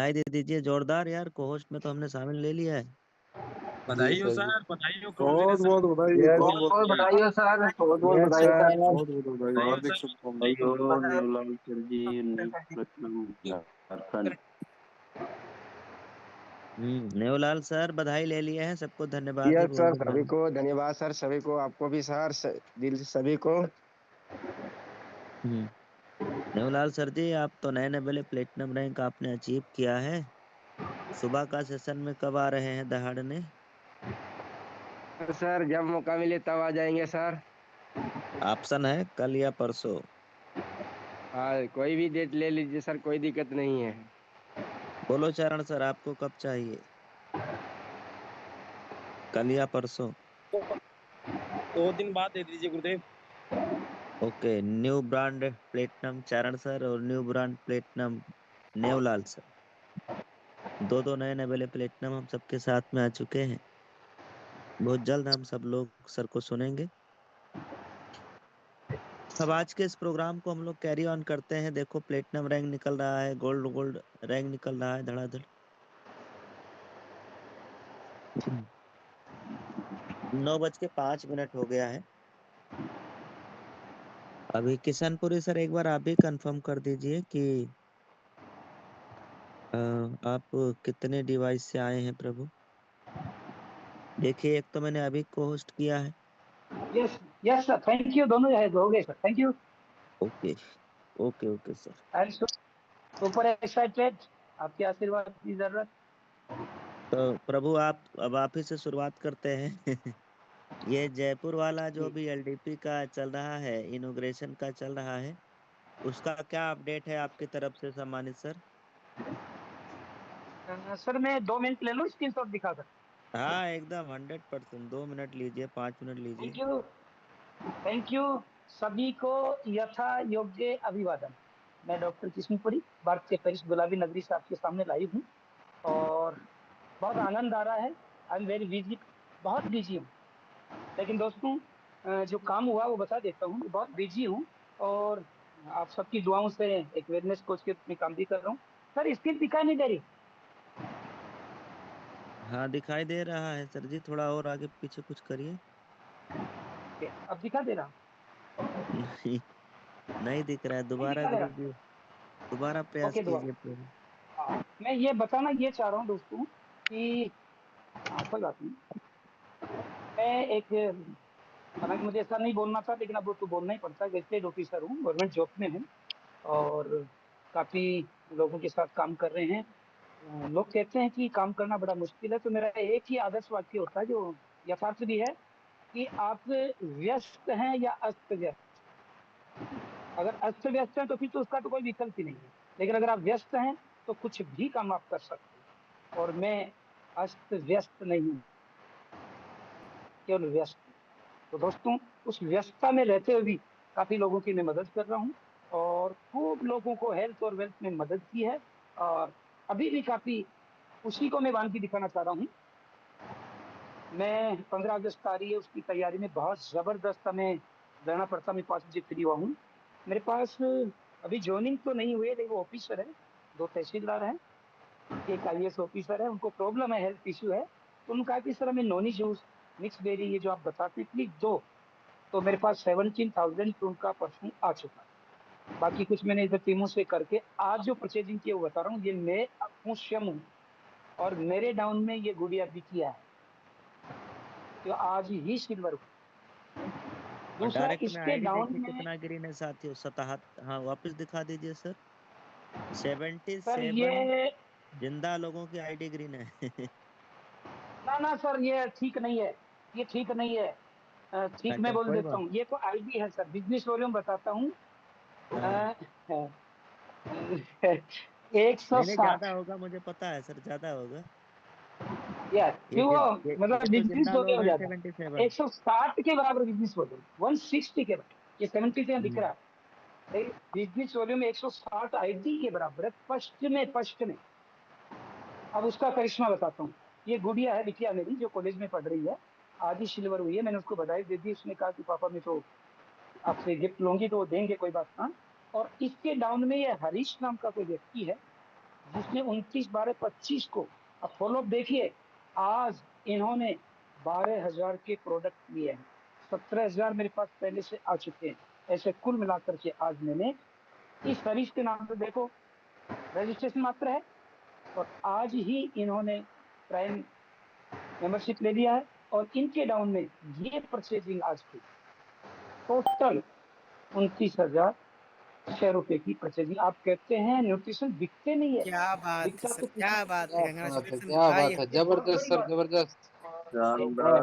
बधाई दे दीजिए जोरदार यार, कोहोस्ट में तो हमने शामिल ले लिया है। जी बधाई हो सर जी, सर, बधाई हो बहुत कांग्रेचुलेशन। बहुत बधाई, यस बहुत बहुत बहुत बधाई हो सर, बहुत बहुत यस बधाई सर। सर। बहुत बहुत बधाई, बधाई हो हार्दिक सर। शुभकामनाएं। भाई और नेवलाल सर जी, न्यू प्लेटिनम झारखंड। नेवलाल सर बधाई ले लिए हैं, सबको धन्यवाद भी यस बोल सर, दो सभी भाई। को धन्यवाद सर, सभी को, आपको भी सर, दिल से सभी को। हम्म नेवलाल सर जी, आप तो नए नए वाले प्लेटिनम रैंक आपने अचीव किया है। सुबह का सेशन में कब आ रहे हैं दहाड़ने? सर जब मौका मिले तब आ जाएंगे सर। ऑप्शन है कल या परसों। हाँ, कोई भी डेट ले लीजिए सर, कोई दिक्कत नहीं है। बोलो चरण सर, आपको कब चाहिए, कल या परसों? 2 दिन बाद दे दीजिए गुरुदेव। ओके, न्यू ब्रांड प्लेटिनम चरण सर और न्यू ब्रांड प्लेटिनम नेवलाल सर, दो दो नए नए वाले प्लेटिनम हम सबके साथ में आ चुके हैं। बहुत जल्द हम सब लोग सर को सुनेंगे। अब आज के इस प्रोग्राम को हम लोग कैरी ऑन करते हैं। देखो प्लेटिनम रैंक निकल रहा है, गोल्ड गोल्ड रैंक निकल रहा है धड़ाधड़। 9:05 हो गया है। अभी किशनपुरी सर, एक बार आप भी कंफर्म कर दीजिए कि आप कितने डिवाइस से आए हैं प्रभु। देखिए, एक तो मैंने अभी को होस्ट किया है। Yes yes sir, thank you, दोनों हो गए sir, thank you. Okay okay okay sir. I am super excited, आपके आशीर्वाद की जरूरत। तो प्रभु आप, अब आप ही से शुरुआत करते हैं। ये जयपुर वाला जो जी भी एलडीपी का चल रहा है, इनॉग्रेशन का चल रहा है, उसका क्या अपडेट है आपकी तरफ से सम्मानित सर? सर मैं 2 मिनट ले लूँ स्क्रीन शॉट दिखा कर? हाँ एकदम 100%, 2 मिनट लीजिए, 5 मिनट लीजिए। Thank you, thank you. सभी को यथा योग्य अभिवादन। मैं डॉक्टर किशनपुरी, भारत के पेरिस गुलाबी नगरी से आपके सामने लाइव हूँ और बहुत आनंद आ रहा है। आई एम वेरी बिजी, बहुत बिजी हूँ। लेकिन दोस्तों, जो काम हुआ वो बता देता हूँ। बहुत बिजी हूँ और आप सबकी दुआओं से एक वेलनेस कोच के रूप में काम भी कर रहा हूँ। सर स्क्रीन दिखाई नहीं दे रही? हाँ दिखाई दे रहा है सर जी, थोड़ा और आगे पीछे कुछ करिए। अब दिखा दे रहा? नहीं, नहीं दिख रहा है, नहीं दोबारा दिखा दे रहा? कीजिए, दोबारा प्रयास ओके, दुआ। कीजिए प्रभु। मैं ये बताना ये चाह रहा हूँ दोस्तों कि कोई बात नहीं। मैं एक, हालांकि मुझे ऐसा नहीं बोलना था, लेकिन अब वो तो बोलना ही पड़ता है। गेजेटेड ऑफिसर हूँ, गवर्नमेंट जॉब में हूँ और काफी लोगों के साथ काम कर रहे हैं। लोग कहते हैं कि काम करना बड़ा मुश्किल है, तो मेरा एक ही आदर्श वाक्य होता है जो यथार्थ भी है कि आप व्यस्त हैं या अस्त व्यस्त। अगर अस्त व्यस्त हैं तो फिर तो उसका तो कोई विकल्प ही नहीं है, लेकिन अगर आप व्यस्त हैं तो कुछ भी काम आप कर सकते हैं। और मैं अस्त व्यस्त नहीं हूँ, केवल व्यस्त हूँ। तो दोस्तों, उस व्यस्तता में रहते हुए भी काफी लोगों की मैं मदद कर रहा हूँ और खूब लोगों को हेल्थ और वेल्थ में मदद की है। और अभी भी काफी उसी को मैं वानगी दिखाना चाह रहा हूँ। मैं 15 अगस्त आ रही है, उसकी तैयारी में बहुत जबरदस्त हमें रहना पड़ता। मैं 5 बजे फ्री हुआ हूँ। मेरे पास अभी ज्वाइनिंग तो नहीं हुई है, लेकिन वो ऑफिसर है, 2 तहसीलदार हैं, एक IAS ऑफिसर है, उनको प्रॉब्लम है, हेल्थ इश्यू है। तो उन्होंने कहा कि सर हमें नॉनी जूस, मिक्स बेरी, ये जो आप बताते हैं प्लीज दो। तो मेरे पास 17,000 टन का परफ्यूम आ चुका है। बाकी कुछ मैंने इधर टीमों से करके आज जो परचेजिंग किया वो बता रहा हूँ। ये मैं हूँ स्वयं हूँ और मेरे डाउन में ये गुड़िया भी किया है, जो आज ही सिल्वर हुई। और दूसरा, डायरेक्ट में इसके आईडी डाउन देखिए में कितना ग्रीन है साथियों, 77। हाँ वापस दिखा दीजिए सर। सर 77 ये, जिंदा लोगों की आईडी ग्रीन है। ना ना सर, ये ठीक नहीं है, ये ठीक नहीं है। ठीक, मैं अच्छा बोल कोई देता बात। हूँ, ये तो आईडी है सर, बिजनेस वॉल्यूम बताता हूँ। हाँ 160। नहीं नहीं, ज्यादा होगा, मुझे पता है सर, ज्यादा होगा। यार ये क्यों वो, ये मतलब तो बिजनेस जिंदा वॉल्यूम लोग हो हैं, जाता है। 77। 160 के बराबर बिजनेस वॉल्यूम, 160 के बराबर, ये 70 से दिख हम्म, रहा है। बिजनेस वॉल्यूम 160 आईडी के बराबर है, फर्स्ट में, फर्स्ट में। अब उसका करिश्मा बताता हूँ। ये गुड़िया है, बिटिया मेरी, जो कॉलेज में पढ़ रही है, आधी सिल्वर हुई है। मैंने उसको बधाई दे दी, उसने कहा कि पापा मैं तो आपसे गिफ्ट लूंगी, तो वो देंगे, कोई बात ना। और इसके डाउन में ये हरीश नाम का कोई व्यक्ति है, जिसने 29/12/25 को, अब फॉलोअप देखिए, आज इन्होंने 12,000 के प्रोडक्ट लिए हैं, 17,000 मेरे पास पहले से आ चुके हैं। ऐसे कुल मिलाकर के आज मैंने इस सर्विस के नाम पे देखो रजिस्ट्रेशन मात्र है, और आज ही इन्होंने प्राइम मेंबरशिप ले लिया है, और इनके डाउन में ये परचेजिंग आज की टोटल 29,006 रुपए की परचेजिंग। आप कहते हैं न्यूट्रिशन बिकते नहीं है, क्या बात है बिकता सर, तो कुछ क्या बात है, क्या बात है, कंग्रेचुलेशन, क्या बधाई बात है, हो। ये बहुत जबरदस्त बड़ी सर, बात है, जबरदस्त। शानदार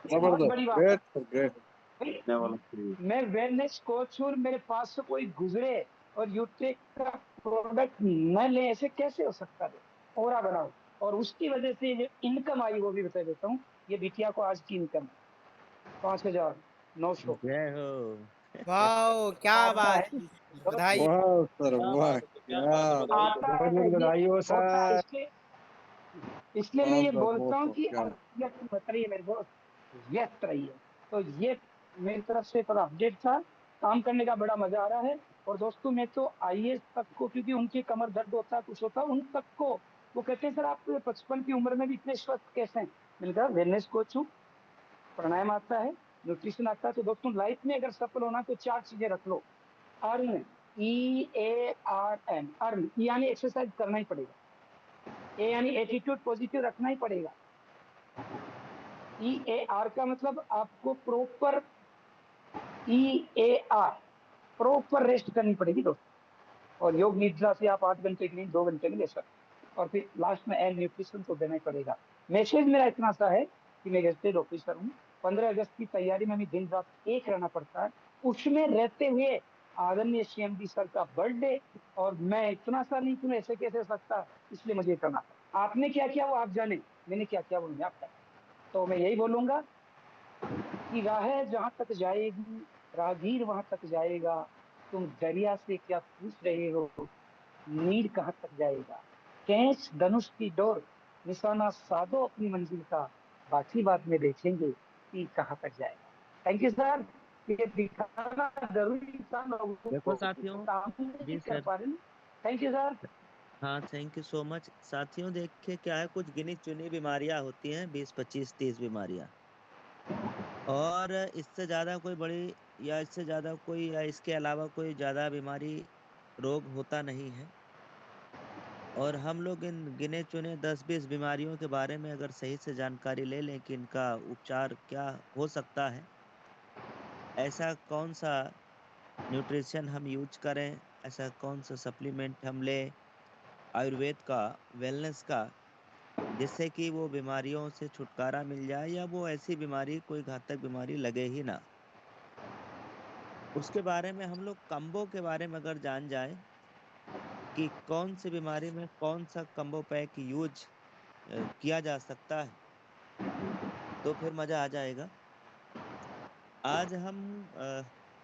ये बहुत जबरदस्त, बड़ी बात है ग्रेट सर, ग्रेट। भाई। करने वाला चीज। मैं वेलनेस कोच हूँ, मेरे पास से कोई गुजरे और यूटेक का प्रोडक्ट न ले, ऐसे कैसे हो सकता है? ओरा बनाओ, और उसकी वजह से जो इनकम आई वो भी बता देता हूँ। ये बिटिया को आज की इनकम 5,900 जय हो। वाह, क्या आता बात है। है, बधाई। वाह सर, क्या वाह, बात है, क्या बात है, क्या बधाई हो। आता बहुत है बहुत ये बधाई हो होता है, सर। इसलिए इसलिए मैं बहुत ये बहुत बोलता बहुत हूँ बहुत कि क्या। व्यक्त मत रहिए मेरे दोस्त, व्यस्त रहिए। तो ये मेरी तरफ से थोड़ा अपडेट था, काम करने का बड़ा मजा आ रहा है। और दोस्तों मैं तो आईएएस तक को, क्योंकि उनकी कमर दर्द होता है, कुछ होता है, उन तक को वो कहते हैं सर आप 55 की उम्र में भी इतने स्वस्थ कैसे हैं? मैंने कहा वेलनेस कोच हूँ, प्राणायाम आता है, न्यूट्रिशन आता है। तो दोस्तों लाइफ में अगर सफल होना तो 4 चीजें रख लो। अर्न, EARN, अर्न यानी एक्सरसाइज करना ही पड़ेगा, ए यानी एटीट्यूड पॉजिटिव रखना ही पड़ेगा, EAR का मतलब आपको प्रॉपर, EAR प्रॉपर रेस्ट करनी पड़ेगी दोस्तों। और योग निद्रा से आप 8 घंटे की नींद 2 घंटे में ले सकते हैं। और फिर लास्ट में एंड न्यूट्रिशन तो देना ही पड़ेगा। मैसेज मेरा इतना सा है कि मैं गेस्टेड ऑफिसर हूँ, 15 अगस्त की तैयारी में भी दिन रात एक रहना पड़ता है, उसमें रहते हुए आदरणीय CMD सर का बर्थडे, और मैं इतना सा नहीं क्यों ऐसे कैसे सकता, इसलिए मुझे करना था। आपने क्या किया वो आप जाने, मैंने क्या किया वो मैं आपका। तो मैं यही बोलूंगा कि राह जहां तक जाएगी राहगीर वहां तक जाएगा, तुम दरिया से क्या पूछ रहे हो, नीर कहाँ तक जाएगा, कैच धनुष की डोर, निशाना साधो अपनी मंजिल का, बाकी बात में देखेंगे कि कहाँ तक जाएगा। थैंक यू सर, ये दिखाना जरूरी था लोगों देखो को, तो साथियों, काम नहीं जी कर सर। पा रहे। Thank you sir. हाँ, थैंक यू सो मच साथियों। देखिए क्या है, कुछ गिनी चुनी बीमारियां होती हैं, 20 25 30 बीमारियां, और इससे ज्यादा कोई बड़ी, या इससे ज्यादा कोई, या इसके अलावा कोई ज्यादा बीमारी रोग होता नहीं है। और हम लोग इन गिने चुने 10 20 बीमारियों के बारे में अगर सही से जानकारी ले लें कि इनका उपचार क्या हो सकता है, ऐसा कौन सा न्यूट्रिशन हम यूज करें, ऐसा कौन सा सप्लीमेंट हम लें आयुर्वेद का, वेलनेस का, जिससे कि वो बीमारियों से छुटकारा मिल जाए, या वो ऐसी बीमारी, कोई घातक बीमारी लगे ही ना, उसके बारे में हम लोग कम्बो के बारे में अगर जान जाए कि कौन सी बीमारी में कौन सा कम्बो पैक यूज किया जा सकता है, तो फिर मजा आ जाएगा। आज हम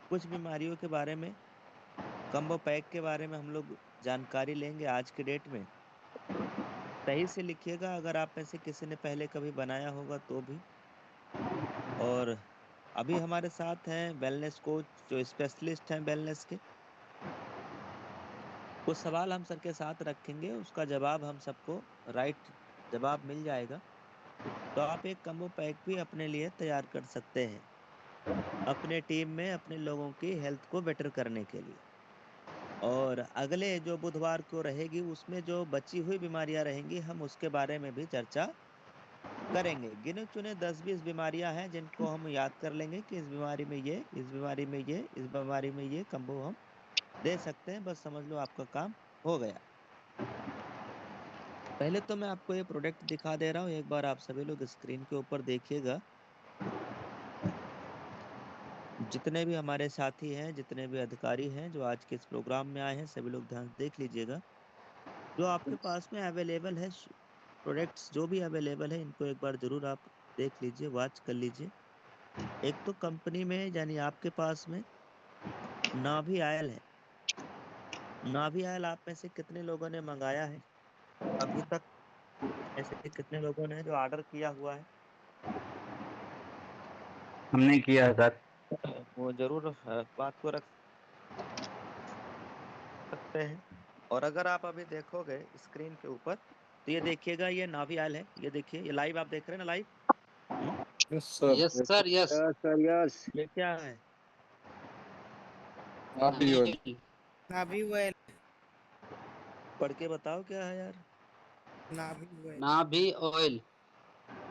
कुछ बीमारियों के बारे में, कम्बो पैक के बारे में हम लोग जानकारी लेंगे आज के डेट में। सही से लिखिएगा, अगर आप में से किसी ने पहले कभी बनाया होगा तो भी। और अभी हमारे साथ हैं वेलनेस कोच जो स्पेशलिस्ट हैं वेलनेस के। कुछ सवाल हम सर के साथ रखेंगे, उसका जवाब हम सबको राइट जवाब मिल जाएगा, तो आप एक कम्बो पैक भी अपने लिए तैयार कर सकते हैं, अपने टीम में अपने लोगों की हेल्थ को बेटर करने के लिए। और अगले जो बुधवार को रहेगी उसमें जो बची हुई बीमारियां रहेंगी, हम उसके बारे में भी चर्चा करेंगे। गिने चुने 10 20 बीमारियां हैं जिनको हम याद कर लेंगे कि इस बीमारी में ये, इस बीमारी में ये, इस बीमारी में ये कम्बो हम दे सकते हैं, बस समझ लो आपका काम हो गया। पहले तो मैं आपको ये प्रोडक्ट दिखा दे रहा हूँ, एक बार आप सभी लोग स्क्रीन के ऊपर देखिएगा। जितने भी हमारे साथी हैं, जितने भी अधिकारी हैं जो आज के इस प्रोग्राम में आए हैं, सभी लोग ध्यान से देख लीजिएगा। जो आपके पास में अवेलेबल है प्रोडक्ट्स, जो भी अवेलेबल है, इनको एक बार जरूर आप देख लीजिए, वॉच कर लीजिए। एक तो कंपनी में, यानी आपके पास में नाभि आयल है। नाभि आयल आप में से कितने लोगों ने मंगाया है अभी तक? ऐसे कितने लोगों ने जो ऑर्डर किया हुआ है? हमने किया सर। वो जरूर बात को रख सकते हैं। और अगर आप अभी देखोगे स्क्रीन के ऊपर तो ये देखिएगा, ये नाभि ऑयल है। ये देखिए, ये लाइव आप देख रहे हैं ना, live. Yes sir. Yes sir, yes. Yes sir, yes. ये क्या है? नाभि ऑयल। नाभि ऑयल। पढ़ के बताओ क्या है यार। नाभि ऑयल। नाभि ऑयल।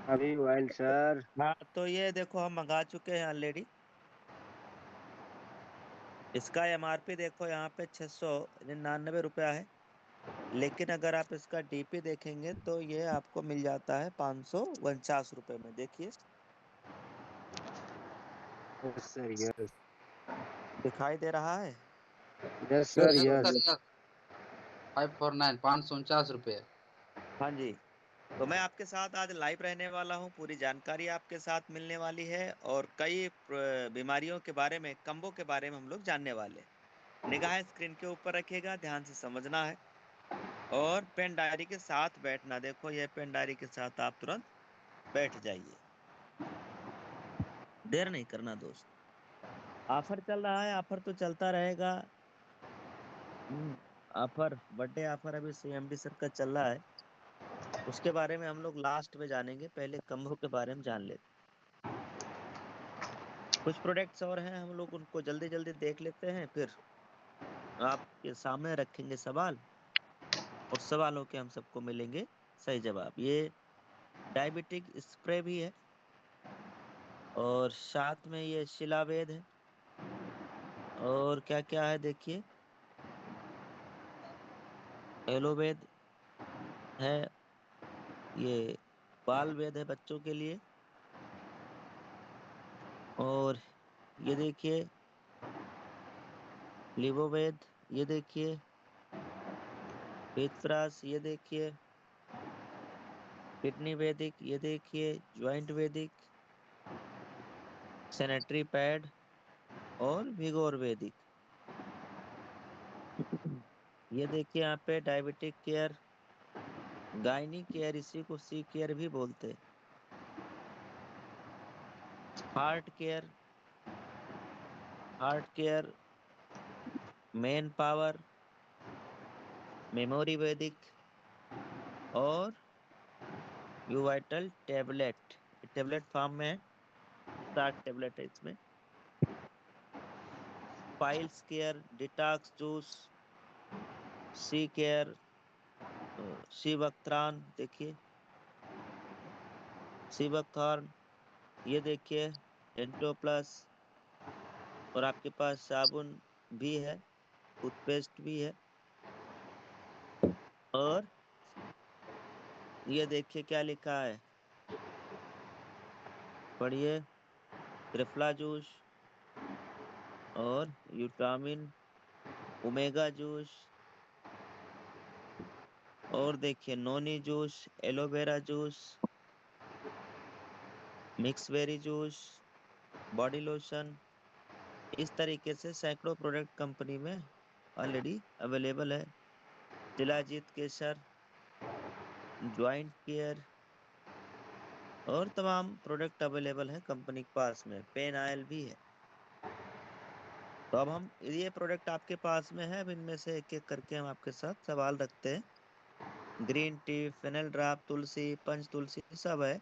अभी वाइल सर। हाँ, तो ये देखो हम मंगा चुके हैं ऑलरेडी। इसका एमआरपी देखो यहाँ पे 699 रुपया है, लेकिन अगर आप इसका डीपी देखेंगे तो ये आपको मिल जाता है 549 रुपये में। देखिए, यस सर, यस। दिखाई दे रहा है। Yes sir, yes yes sir. Sir, yes. Yes. 549, 549 रुपये। हाँ जी। तो मैं आपके साथ आज लाइव रहने वाला हूँ, पूरी जानकारी आपके साथ मिलने वाली है और कई बीमारियों के बारे में, कम्बो के बारे में हम लोग जानने वाले हैं। निगाह स्क्रीन के ऊपर रखिएगा, ध्यान से समझना है और पेन डायरी के साथ बैठना। देखो, ये पेन डायरी के साथ आप तुरंत बैठ जाइए, देर नहीं करना दोस्त। ऑफर चल रहा है, ऑफर तो चलता रहेगा। ऑफर, बर्थडे ऑफर अभी सीएमडी सर का चल रहा है, उसके बारे में हम लोग लास्ट में जानेंगे। पहले कम्बो के बारे में जान लेते। कुछ प्रोडक्ट्स और हैं, हम लोग उनको जल्दी जल्दी देख लेते हैं, फिर आपके सामने रखेंगे सवाल और सवालों के हम सबको मिलेंगे सही जवाब। ये डायबिटिक स्प्रे भी है और साथ में ये शिलावेद है और क्या क्या है देखिए, एलोवेद है, ये बाल वेद है बच्चों के लिए, और ये देखिए लिवोवेद, ये देखिए वेदप्रास, ये देखिए किडनी वैदिक, ये देखिए ज्वाइंट वैदिक, सैनिटरी पैड और विगोर वैदिक। ये देखिए यहाँ पे डायबिटिक केयर, गायनी केयर, इसी को सी केयर भी बोलते हैं, heart care, heart care, main power, memory वैदिक और यूवाइटल टेबलेट। टेबलेट फॉर्म में है, 60 टेबलेट है इसमें। पाइल्स केयर, डिटॉक्स जूस, सी केयर, शिवक्त्रान, देखिए शिवकथॉर्न, ये देखिए डेंटो प्लस, और आपके पास साबुन भी है, टूथपेस्ट भी है, और ये देखिए क्या लिखा है, पढ़िए, त्रिफला जूस और विटामिन ओमेगा जूस, और देखिए noni juice, aloe vera juice, mix berry juice, body lotion. इस तरीके से सैकड़ों प्रोडक्ट कंपनी में ऑलरेडी अवेलेबल है। शिलाजीत केसर, ज्वाइंट केयर और तमाम प्रोडक्ट अवेलेबल है कंपनी के पास में। पेन ऑयल भी है। तो अब हम, ये प्रोडक्ट आपके पास में है, अब इनमें से एक एक करके हम आपके साथ सवाल रखते हैं। ग्रीन टी, फेनल ड्राप, तुलसी, पंच तुलसी, सब है।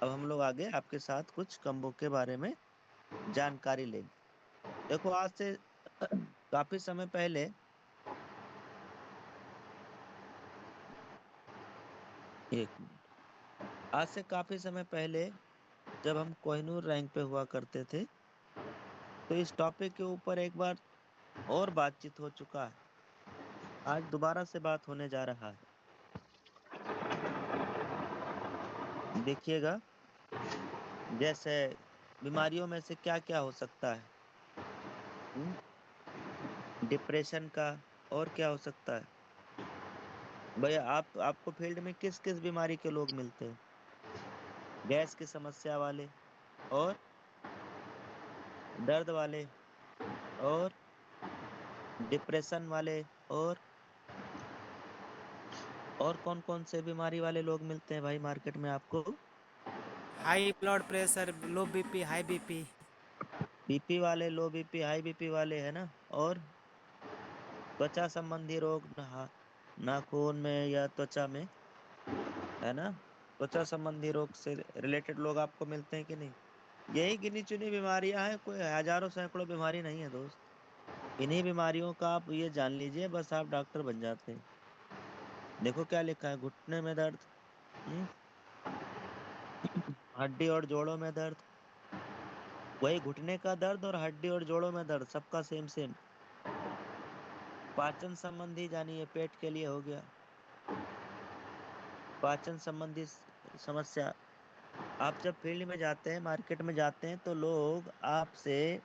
अब हम लोग आगे आपके साथ कुछ कम्बो के बारे में जानकारी लेंगे। देखो, आज से काफी समय पहले, एक मिनट, आज से काफी समय पहले जब हम कोहिनूर रैंक पे हुआ करते थे, तो इस टॉपिक के ऊपर एक बार और बातचीत हो चुका है। आज दोबारा से बात होने जा रहा है। देखिएगा, जैसे बीमारियों में से क्या क्या हो सकता है, डिप्रेशन का, और क्या हो सकता है भैया। आपको फील्ड में किस किस बीमारी के लोग मिलते हैं? गैस की समस्या वाले, और दर्द वाले, और डिप्रेशन वाले, और कौन कौन से बीमारी वाले लोग मिलते हैं भाई मार्केट में आपको? हाई ब्लड प्रेशर, लो बीपी, हाई बीपी। बीपी वाले, लो बीपी, हाई बीपी वाले, है ना? और त्वचा संबंधी रोग, नाखून में या त्वचा में, है ना। त्वचा संबंधी रोग से रिलेटेड लोग आपको मिलते हैं कि नहीं। यही गिनी चुनी बीमारियां हैं, कोई हजारों सैकड़ों बीमारी नहीं है दोस्त। इन्हीं बीमारियों का आप ये जान लीजिए, बस आप डॉक्टर बन जाते हैं। देखो क्या लिखा है, घुटने में दर्द, हम्म, हड्डी और जोड़ों में दर्द। वही घुटने का दर्द और हड्डी और जोड़ों में दर्द सबका सेम सेम। पाचन संबंधी जानिए, पेट के लिए हो गया पाचन संबंधी समस्या। आप जब फील्ड में जाते हैं, मार्केट में जाते हैं, तो लोग आपसे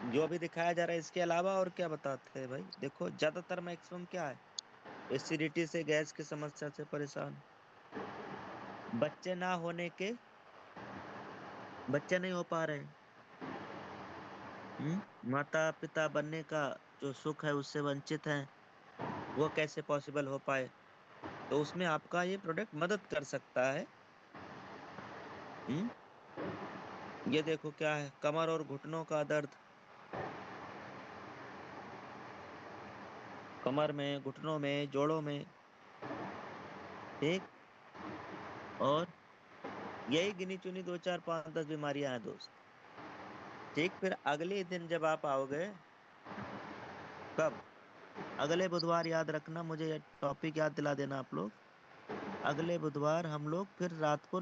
जो भी दिखाया जा रहा है इसके अलावा और क्या बताते हैं भाई। देखो ज्यादातर मैक्सिमम क्या है, एसिडिटी से, गैस की समस्या से परेशान, बच्चे ना होने के, बच्चे नहीं हो पा रहे हैं, माता पिता बनने का जो सुख है उससे वंचित हैं, वो कैसे पॉसिबल हो पाए। तो उसमें आपका ये प्रोडक्ट मदद कर सकता है। हम्म ये देखो क्या है, कमर और घुटनों का दर्द, कमर में, घुटनों में, जोड़ों में, ठीक। और यही गिनी चुनी 2 4 5 10 बीमारियां हैं दोस्त, ठीक। फिर अगले दिन जब आप आओगे, कब, अगले बुधवार, याद रखना, मुझे ये टॉपिक याद दिला देना आप लोग। अगले बुधवार हम लोग फिर रात को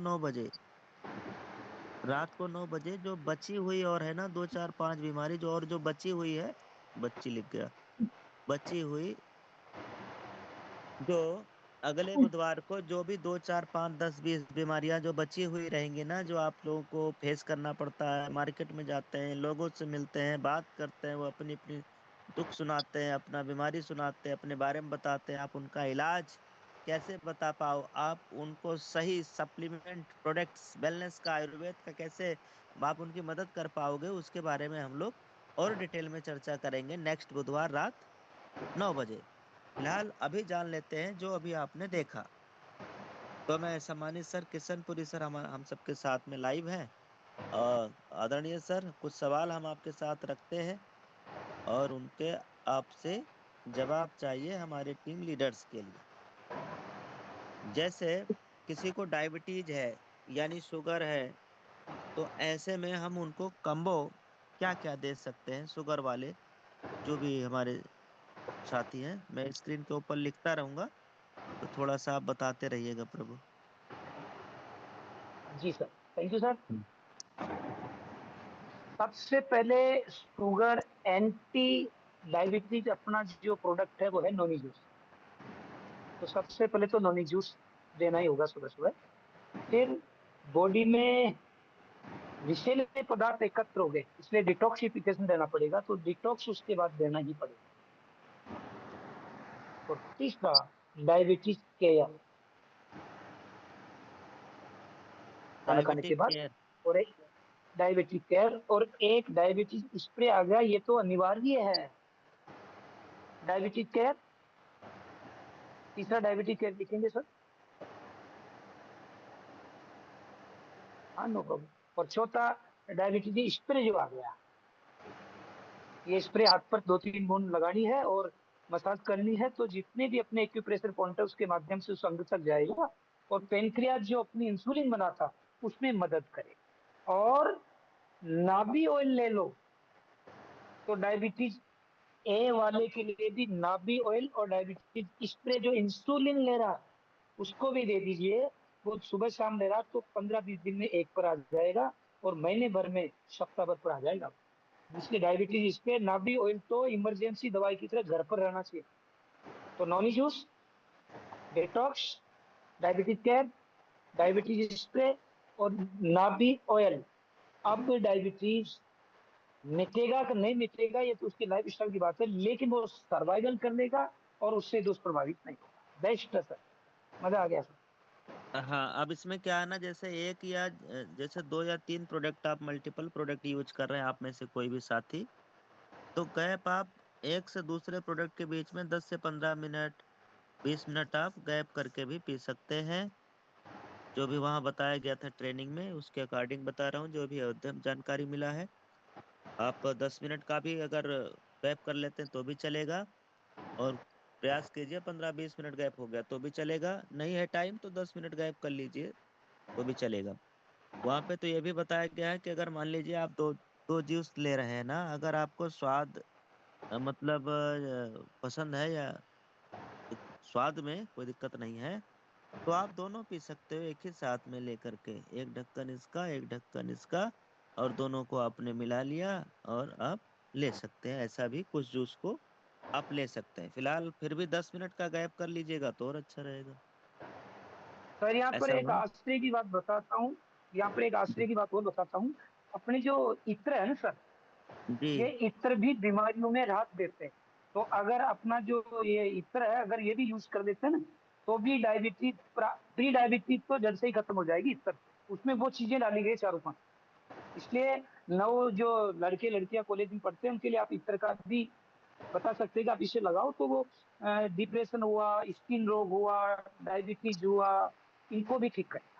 9 बजे जो बची हुई और है ना 2 4 5 बीमारी जो, और जो बची हुई है, बच्ची लिख गया, बची हुई जो अगले बुधवार को जो भी 2 4 5 10 20 बीमारियां जो बची हुई रहेंगी ना, जो आप लोगों को फेस करना पड़ता है, मार्केट में जाते हैं, लोगों से मिलते हैं, बात करते हैं, वो अपनी अपनी दुख सुनाते हैं, अपना बीमारी सुनाते हैं, अपने बारे में बताते हैं, आप उनका इलाज कैसे बता पाओ, आप उनको सही सप्लीमेंट प्रोडक्ट्स, वेलनेस का, आयुर्वेद का कैसे आप उनकी मदद कर पाओगे, उसके बारे में हम लोग और डिटेल में चर्चा करेंगे नेक्स्ट बुधवार रात 9 बजे। फिलहाल अभी जान लेते हैं जो अभी आपने देखा। तो मैं सम्मानित सर किशनपुरी सर, हम सबके साथ में लाइव हैं। आदरणीय सर, कुछ सवाल हम आपके साथ रखते हैं और उनके आपसे जवाब चाहिए हमारे टीम लीडर्स के लिए। जैसे किसी को डायबिटीज है यानी शुगर है, तो ऐसे में हम उनको कम्बो क्या क्या दे सकते हैं, शुगर वाले जो भी हमारे साथी हैं। मैं स्क्रीन के ऊपर लिखता रहूंगा, तो थोड़ा सा आप बताते रहिएगा प्रभु। जी सर, थैंक यू सर। हम्म। सबसे पहले शुगर एंटी डायबिटीज अपना जो प्रोडक्ट है वो है नोनी जूस। तो सबसे पहले तो नोनी जूस देना ही होगा सुबह सुबह। फिर बॉडी में विषैले पदार्थ एकत्र हो गए, इसलिए डिटॉक्सिफिकेशन देना पड़ेगा, तो डिटॉक्स उसके बाद देना ही पड़ेगा। और तीसरा, डायबिटीज केयर, खाना खाने के डायबिटिक बाद। केयर। और एक डायबिटीज केयर और एक डायबिटीज स्प्रे आ गया, ये तो अनिवार्य है। डायबिटीज केयर, तीसरा डायबिटीज केयर लिखेंगे सर। हाँ, नो प्रॉब्लम। और चौथा डायबिटीज स्प्रे जो आ गया, ये स्प्रे हाथ पर 2 3 बूंद लगानी है और मसाज करनी है, तो जितने भी अपने एक्यूप्रेशर पॉइंट है उसके माध्यम से उस अंग तक जाएगा और पेनक्रियाज जो अपनी इंसुलिन बनाता उसमें मदद करेगा। और नाभि ऑयल ले लो, तो डायबिटीज ए वाले के लिए भी नाभि ऑयल और डायबिटीज स्प्रे, जो इंसुलिन ले रहा है उसको भी दे दीजिए। वो सुबह शाम ले रहा तो 15 20 दिन में एक पर आ जाएगा और महीने भर में सप्ताह भर पर आ जाएगा। इसलिए डायबिटीज स्प्रे, नाभि ऑयल तो इमरजेंसी दवाई की तरह घर पर रहना चाहिए। तो Noni juice, detox, diabetes care, diabetes spray और नाभि ऑयल। अब डायबिटीज मिटेगा कि नहीं मिटेगा ये तो उसकी लाइफ स्टाइल की बात है, लेकिन वो सर्वाइवल कर लेगा और उससे दुष्प्रभावित नहीं होगा। बेस्ट है सर, मजा आ गया सर। हाँ, अब इसमें क्या है ना, जैसे एक या जैसे 2 या 3 प्रोडक्ट, आप मल्टीपल प्रोडक्ट यूज कर रहे हैं, आप में से कोई भी साथी, तो गैप आप एक से दूसरे प्रोडक्ट के बीच में 10 से 15 मिनट, 20 मिनट आप गैप करके भी पी सकते हैं। जो भी वहाँ बताया गया था ट्रेनिंग में, उसके अकॉर्डिंग बता रहा हूँ, जो भी अध्ययन जानकारी मिला है। आप 10 मिनट का भी अगर गैप कर लेते हैं तो भी चलेगा, और प्रयास कीजिए 15-20 मिनट गैप हो गया तो भी चलेगा, नहीं है टाइम तो 10 मिनट गैप कर लीजिए तो भी चलेगा। वहां पे तो ये भी बताया गया है कि अगर मान लीजिए आप दो दो जूस ले रहे हैं ना, अगर आपको स्वाद मतलब पसंद है या स्वाद में कोई दिक्कत नहीं है तो आप दोनों पी सकते हो एक ही साथ में लेकर के, एक ढक्कन इसका एक ढक्कन इसका, और दोनों को आपने मिला लिया और आप ले सकते हैं। ऐसा भी कुछ जूस को आप ले सकते हैं। फिलहाल फिर भी 10 मिनट का गैप कर लीजिएगा तो और अच्छा रहेगा। सर यहाँ पर ऐसा एक हुआ। आश्चर्य की बात बताता हूँ, यहाँ पर एक आश्चर्य की बात और बताता हूँ। अपने जो इत्र है ना सर, जी ये इत्र भी बीमारियों में राहत देते हैं। तो अगर अपना जो ये इत्र है, अगर ये भी यूज कर देते हैं ना, तो भी डायबिटीज, प्री डायबिटीज तो जड़ से ही खत्म हो जाएगी इत्र। उसमें वो चीजें डाली गई चारों पांच। इसलिए नव जो लड़के लड़कियां कॉलेज में पढ़ते हैं उनके लिए आप इत्र का भी बता सकते हैं कि आप इसे लगाओ तो वो डिप्रेशन हुआ, स्किन रोग हुआ, डायबिटीज हुआ, इनको भी ठीक करेगा।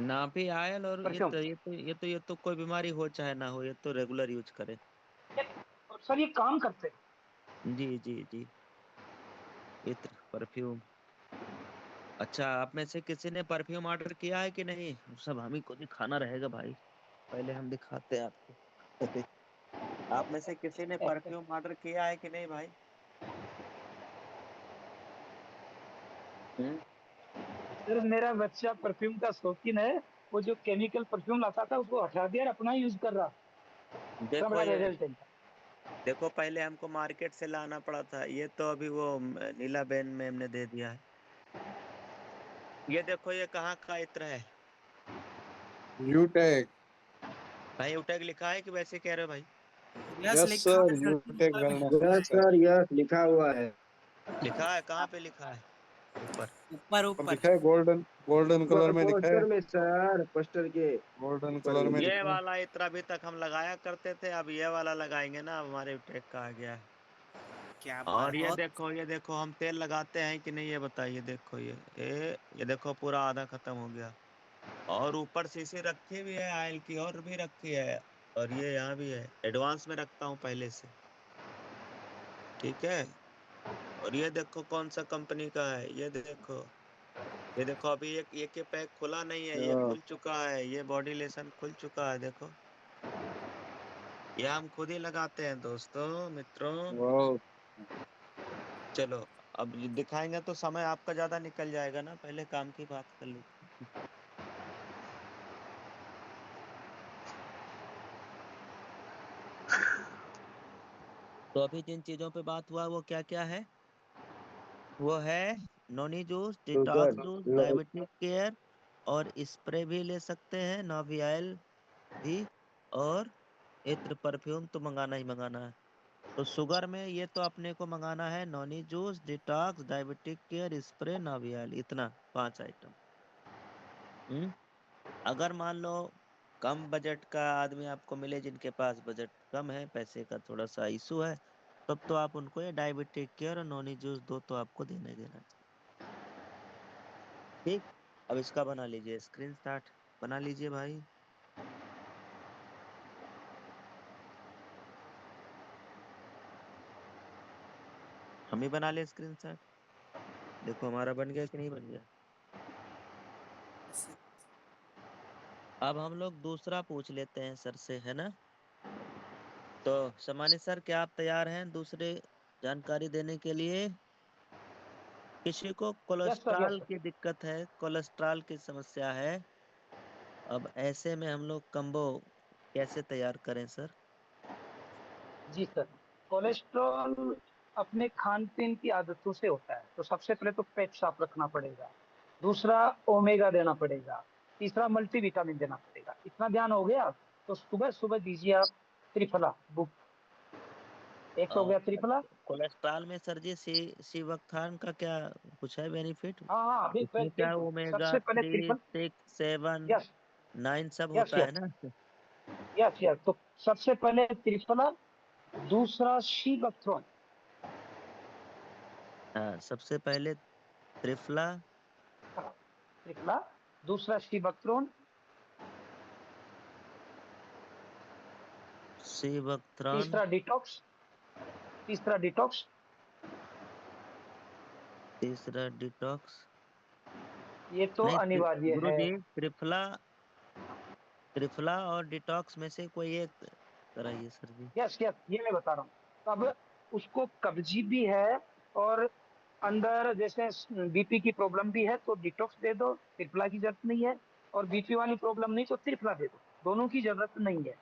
नाभि आयल और परफ्यूम। ये तो कोई बीमारी हो चाहे ना हो, ये तो रेगुलर यूज करें। और सर ये काम करते हैं। जी जी जी। इत्र परफ्यूम। अच्छा, आप में से किसी ने परफ्यूम ऑर्डर किया है कि नहीं? सब हम ही को दिखाना रहेगा भाई, पहले हम दिखाते हैं आपको। आप में से किसी ने परफ्यूम ऑर्डर किया है कि नहीं भाई? हम्म। सर मेरा बच्चा परफ्यूम का शौकीन है। वो जो केमिकल परफ्यूम लाता था उसको हटा दिया और अपना यूज कर रहा। इतना देखो बड़ा ये, रिजल्ट है इनका। देखो पहले हमको मार्केट से लाना पड़ा था, ये तो अभी वो नीला बेन मैम ने दे दिया है। ये देखो ये कहाँ का इत्र है यूटेक। भाई? उटैग लिखा है कि वैसे कह रहे हो भाई? यस यस लिखा सर, है सर, यूटेक ऊपर में। Wellness yes sir. Sir, yes लिखा हुआ है। लिखा है कहाँ पे लिखा है? ऊपर? ऊपर और ऊपर। दिखा है गोल्डन, गोल्डन कलर में दिखा है। पोस्टर में सर, पोस्टर के गोल्डन ऊपर कलर में में। ये दिखा है। वाला इत्र अभी तक हम लगाया करते थे, अब ये वाला लगाएंगे ना, अब हमारे उटैग का आ गया है। क्या बात, और बहुत। ये देखो हम तेल लगाते हैं कि नहीं ये बताइए। देखो ये देखो पूरा आधा खत्म हो गया। और ऊपर शीशी रखी भी है ऑयल की, और भी रखी है। और ये यहाँ भी है, एडवांस में रखता हूँ पहले से। ठीक है। और ये देखो कौन सा कंपनी का है, ये देखो। ये देखो अभी एक के पैक खुला नहीं है, ये हाँ, खुल चुका है, ये बॉडी लेसन खुल चुका है देखो। ये हम खुद ही लगाते हैं दोस्तों मित्रों। वाह। चलो, अब ये दिखाएंगे तो समय आपका ज्यादा निकल जाएगा ना, पहले काम की बात कर लेते हैं। तो अभी जिन चीजों पे बात हुआ वो क्या क्या है? वो है noni juice, detox sugar. Juice, diabetic care, और स्प्रे भी ले सकते हैं, नोवियाल भी, और इत्र परफ्यूम तो मंगाना ही मंगाना है। तो शुगर में ये तो अपने को मंगाना है noni juice, detox, diabetic care, spray, नोवियाल, इतना 5 आइटम। हम्म। अगर मान लो कम बजट का आदमी आपको मिले, जिनके पास बजट कम है, पैसे का थोड़ा सा इशू है, तब तो आप उनको ये डायबिटिक केयर और नोनी जूस दो तो आपको देना ही देना चाहिए। ठीक। अब इसका बना लीजिए स्क्रीन शॉट, बना लीजिए भाई। हम ही बना ले स्क्रीन शॉट। देखो हमारा बन गया कि नहीं बन गया। अब हम लोग दूसरा पूछ लेते हैं सर से, है ना? तो सम्मानित सर, क्या आप तैयार हैं दूसरे जानकारी देने के लिए? किसी को yes sir, yes cholesterol sir. की दिक्कत है, कोलेस्ट्रॉल की समस्या है, अब ऐसे में हम लोग कम्बो कैसे तैयार करें सर? जी सर। कोलेस्ट्रॉल अपने खान पीन की आदतों से होता है। तो सबसे पहले तो पेट साफ रखना पड़ेगा। दूसरा, ओमेगा देना पड़ेगा। तीसरा, मल्टीविटामिन देना पड़ेगा। इतना ध्यान हो गया तो सुबह सुबह दीजिए आप त्रिफला बुक। एक तो हो और गया त्रिफला। कोलेस्ट्रॉल में सर जी सिवक्थान का क्या कुछ है बेनिफिट? हाँ हाँ, बिल्कुल उसमें क्या बिल्कुल। ओमेगा सबसे पहले 3, त्रिफल। 6, 7, यस 9 सब यस होता है यस ना? Yes yes. तो सबसे पहले त्रिफला, दूसरा शी बकथ्रोन। हाँ, सबसे पहले त्रिफला। त्रिफला, दूसरा शी बकथ्रोन, सिवक्थ्रॉन। तीसरा डिटॉक्स, तीसरा डिटॉक्स, तीसरा डिटॉक्स, ये तो नहीं अनिवार्य है। गुरुजी त्रिफला, त्रिफला और डिटॉक्स में से कोई एक कराइए सर जी। यस यस, ये मैं बता रहा हूँ। अब उसको कब्जी भी है और अंदर जैसे बीपी की प्रॉब्लम भी है, तो डिटॉक्स दे दो, त्रिफला की जरूरत नहीं है। और बीपी वाली प्रॉब्लम नहीं तो त्रिफला दे दो, दोनों की जरूरत नहीं है।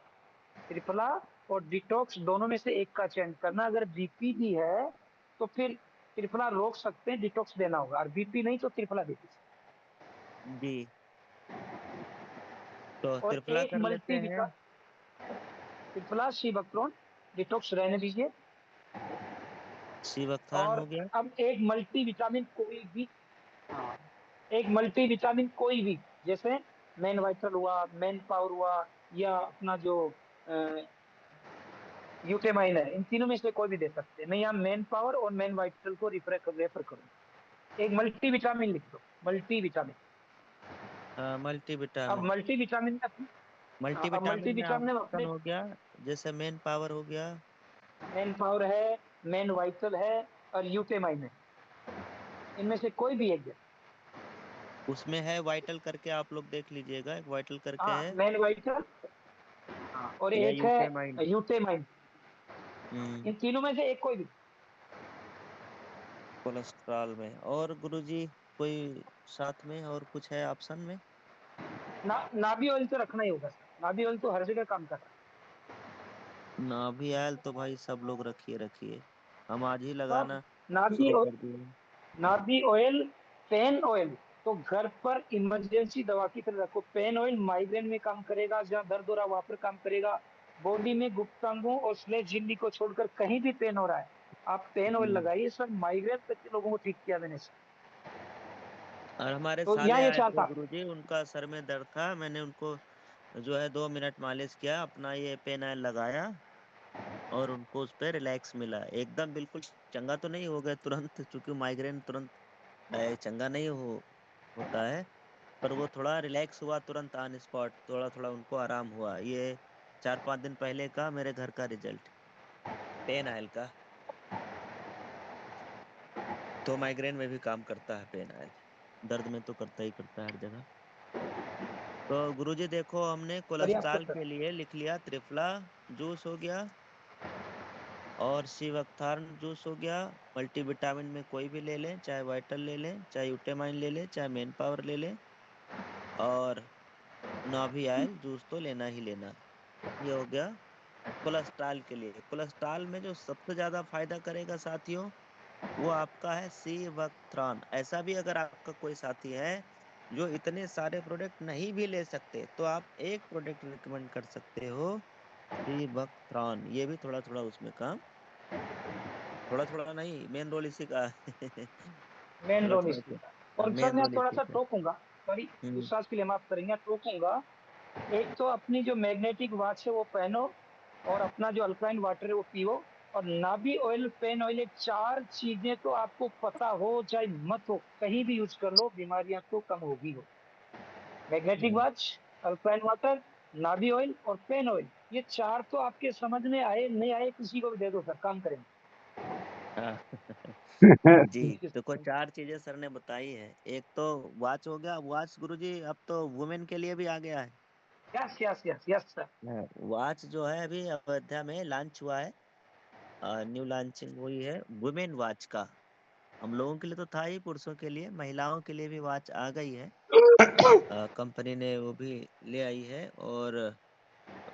त्रिफला और डिटॉक्स दोनों में से एक का चयन करना। अगर बीपी भी है तो फिर त्रिफला रोक सकते हैं, डिटॉक्स देना होगा। और बीपी नहीं तो त्रिफला दे दीजिए। जी, तो और त्रिफला एक कर लेते मल्टी हैं। त्रिफला शिवक्रोन, डिटॉक्स रहने दीजिए। शिवक्थान और हो गया। अब एक मल्टी विटामिन कोई भी, हाँ, एक मल्टी विटामिन कोई भी, जैसे मेन वाइटल हुआ, मेन पावर हुआ, या अपना जो यूटेमाइन है, इन तीनों में से कोई भी दे सकते हैं। मैं यहाँ मेन पावर और मेन वाइटल को रेफर करूँ। एक मल्टी विटामिन लिख दो, मल्टी विटामिन। मल्टी अब विटामिन, मल्टी विटामिन में मल्टी अब मल्टी विटामिन में विटामिन में ऑप्शन अपने हो गया, जैसे मेन पावर हो गया। मेन पावर है, मेन वाइटल है और यूटेमाइन है, इनमें से कोई भी एक दे। उसमें है वाइटल करके, आप लोग देख लीजिएगा, एक वाइटल करके हाँ, है, मेन वाइटल, हाँ, और या एक यूटेमाइन। है यूटेमाइन। हम्म, इन तीनों में से एक कोई भी। कोलेस्ट्रॉल में। और गुरुजी कोई साथ में और कुछ है ऑप्शन में? नाभि ऑयल तो रखना ही होगा सर, नाभि ऑयल तो हर जगह काम कर रहा नाभि आयल तो भाई सब लोग रखिए रखिए, हम आज ही है। सब लगाना नाभि शुरू ऑयल, कर दिए। नाभि ऑयल, पेन ऑयल तो घर पर इमरजेंसी दवा की तरह रखो। पेन ऑयल माइग्रेन में काम करेगा, जहाँ दर्द हो रहा है वहां पर काम करेगा। बॉडी में गुप्तांगों और स्लेज झिल्ली को छोड़कर कहीं भी पेन हो रहा है, आप पेन ऑयल हम्म, लगाइए सर। माइग्रेन तक के लोगों को ठीक किया मैंने सर। और हमारे तो यहाँ साले ये आए चार थे था। गुरुजी, उनका सर में दर्द था, मैंने उनको जो है 2 मिनट मालिश किया, अपना ये पेन ऑयल लगाया, और उनको उस पर रिलैक्स मिला एकदम, बिल्कुल चंगा तो नहीं हो गए तुरंत, क्योंकि माइग्रेन तुरंत चंगा नहीं होता है, पर वो थोड़ा रिलैक्स हुआ तुरंत ऑन स्पॉट, थोड़ा थोड़ा उनको आराम हुआ। ये 4-5 दिन पहले का मेरे घर का रिजल्ट, पेन ऑयल का। तो माइग्रेन में भी काम करता है पेन ऑयल, दर्द में तो करता ही करता है हर जगह। तो गुरुजी देखो, हमने पर्याप्त कोलेस्ट्रॉल सर। के लिए लिख लिया त्रिफला जूस हो गया, और शिवकथार्न जूस हो गया। मल्टीविटामिन में कोई भी ले लें, चाहे वाइटल ले लें, चाहे यूटेमाइन ले लें, चाहे मेन पावर ले लें, और नाभि आयल जूस तो लेना ही लेना। ये हो गया कोलेस्ट्रॉल के लिए। कोलेस्ट्रॉल में जो सबसे ज्यादा फायदा करेगा साथियों, वो आपका है सीवकथ्रान। ऐसा भी अगर आपका कोई साथी है जो इतने सारे प्रोडक्ट नहीं भी ले सकते, तो आप एक प्रोडक्ट रिकमेंड कर सकते हो, सीवकथ्रान। ये भी थोड़ा थोड़ा उसमें काम, थोड़ा थोड़ा नहीं, मेन रोल इसी का है। मेन थोड़ा रोल थोड़ा इसकी तो का। और सर मेन मैं रोल थोड़ा इसी सा का है। टोकूंगा, सॉरी, हम्म, विश्वास के लिए माफ करेंगे, टोकूंगा। एक तो अपनी जो मैग्नेटिक वॉच है वो पहनो, और अपना जो अल्कलाइन वाटर है वो पियो, और नाभि ऑयल, पेन ऑयल, ये चार चीजें तो आपको पता हो चाहे मत हो, कहीं भी यूज कर लो, बीमारियां तो कम होगी हो। मैग्नेटिक हम्म, वॉच, अल्कलाइन वाटर, नाभि ऑयल और पेन ऑयल, ये चार तो आपके समझ में आए नहीं आए किसी को भी दे दो सर, काम करेंगे। हाँ। जी, तो कुछ 4 चीजें सर ने बताई है। एक तो वॉच हो गया, वॉच गुरुजी अब तो वुमेन के लिए भी आ गया है। Yes yes yes yes sir. हाँ, वॉच जो है अभी अयोध्या में लॉन्च हुआ है, न्यू लॉन्चिंग हुई है वुमेन वॉच का। हम लोगों के लिए तो था ही, पुरुषों के लिए, महिलाओं के लिए भी वॉच आ गई है। कंपनी ने वो भी ले आई है, और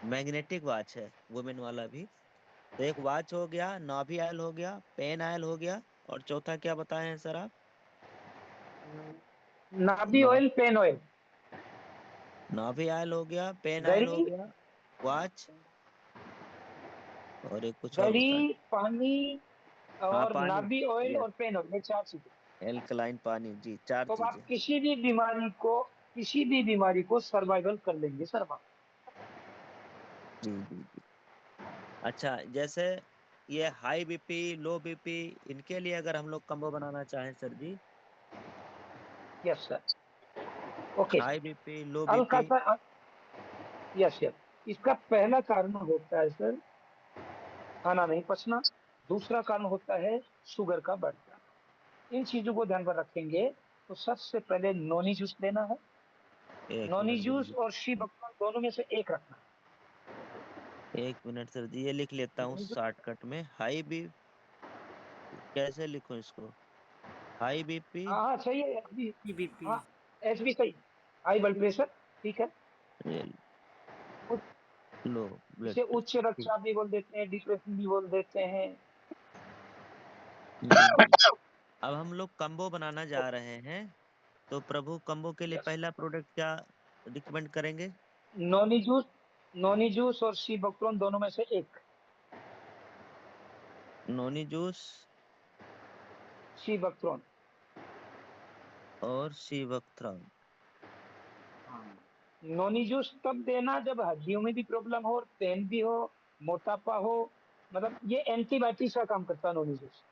मैग्नेटिक वॉच है वुमेन वाला भी। तो एक वॉच हो गया, नाभि आयल हो गया, पेन आयल हो गया, और चौथा क्या बताए हैं सर आप? नाभि ना, ऑयल, पेन ऑयल, नाभि आयल हो गया, पेन आयल हो घड़ी, गया, वॉच, और एक कुछ और बताए। घड़ी, पानी, हाँ, और पानी, नाभि ऑयल यस, और पेन ऑयल, ये चार चीजें। एल्कलाइन पानी, जी, 4 तो अब चीजें। आप किसी भी बीमारी को सर्वाइवल कर लेंगे सर आप। जी जी जी। अच्छा, जैसे ये हाई बीपी, लो बीपी, इनके लिए अगर हम लोग कम्बो बनाना चाहें sir ji, yes sir, okay hi sir. BP, low हल्का बीपी। सा, यस यस। इसका पहला कारण होता है सर खाना नहीं पचना, दूसरा कारण होता है शुगर का बढ़ जाना। इन चीजों को ध्यान पर रखेंगे तो सबसे पहले नोनी जूस लेना है। एक नोनी मिनट जूस गुरुजी, और शी बकथ्रॉन दोनों में से एक रखना। एक मिनट सर जी, ये लिख लेता हूँ नोनी जूस, शॉर्टकट में। हाई बी, कैसे लिखूं इसको? हाई बीपी, हाँ हाँ सही है, एच बी, बीपी। हाँ एच बी सही, हाई ब्लड प्रेशर, ठीक है। लो ब्लड इसे प्रेशर, उच्च ठीक। रक्तचाप भी बोल देते हैं, डिप्रेशन भी बोल देते हैं। हम्म, अब हम लोग कम्बो बनाना जा रहे हैं, तो प्रभु कम्बो के लिए यस, पहला प्रोडक्ट क्या रिकमेंड करेंगे? नोनी जूस, नोनी जूस और शी बकथ्रॉन दोनों में से एक। नोनी जूस शी बकथ्रॉन, और शिवक्थ्रॉन। नोनी जूस तब देना जब हड्डियों में भी प्रॉब्लम हो, पेन भी हो, मोटापा हो, मतलब ये एंटीबायोटिक्स का काम करता है नोनी जूस।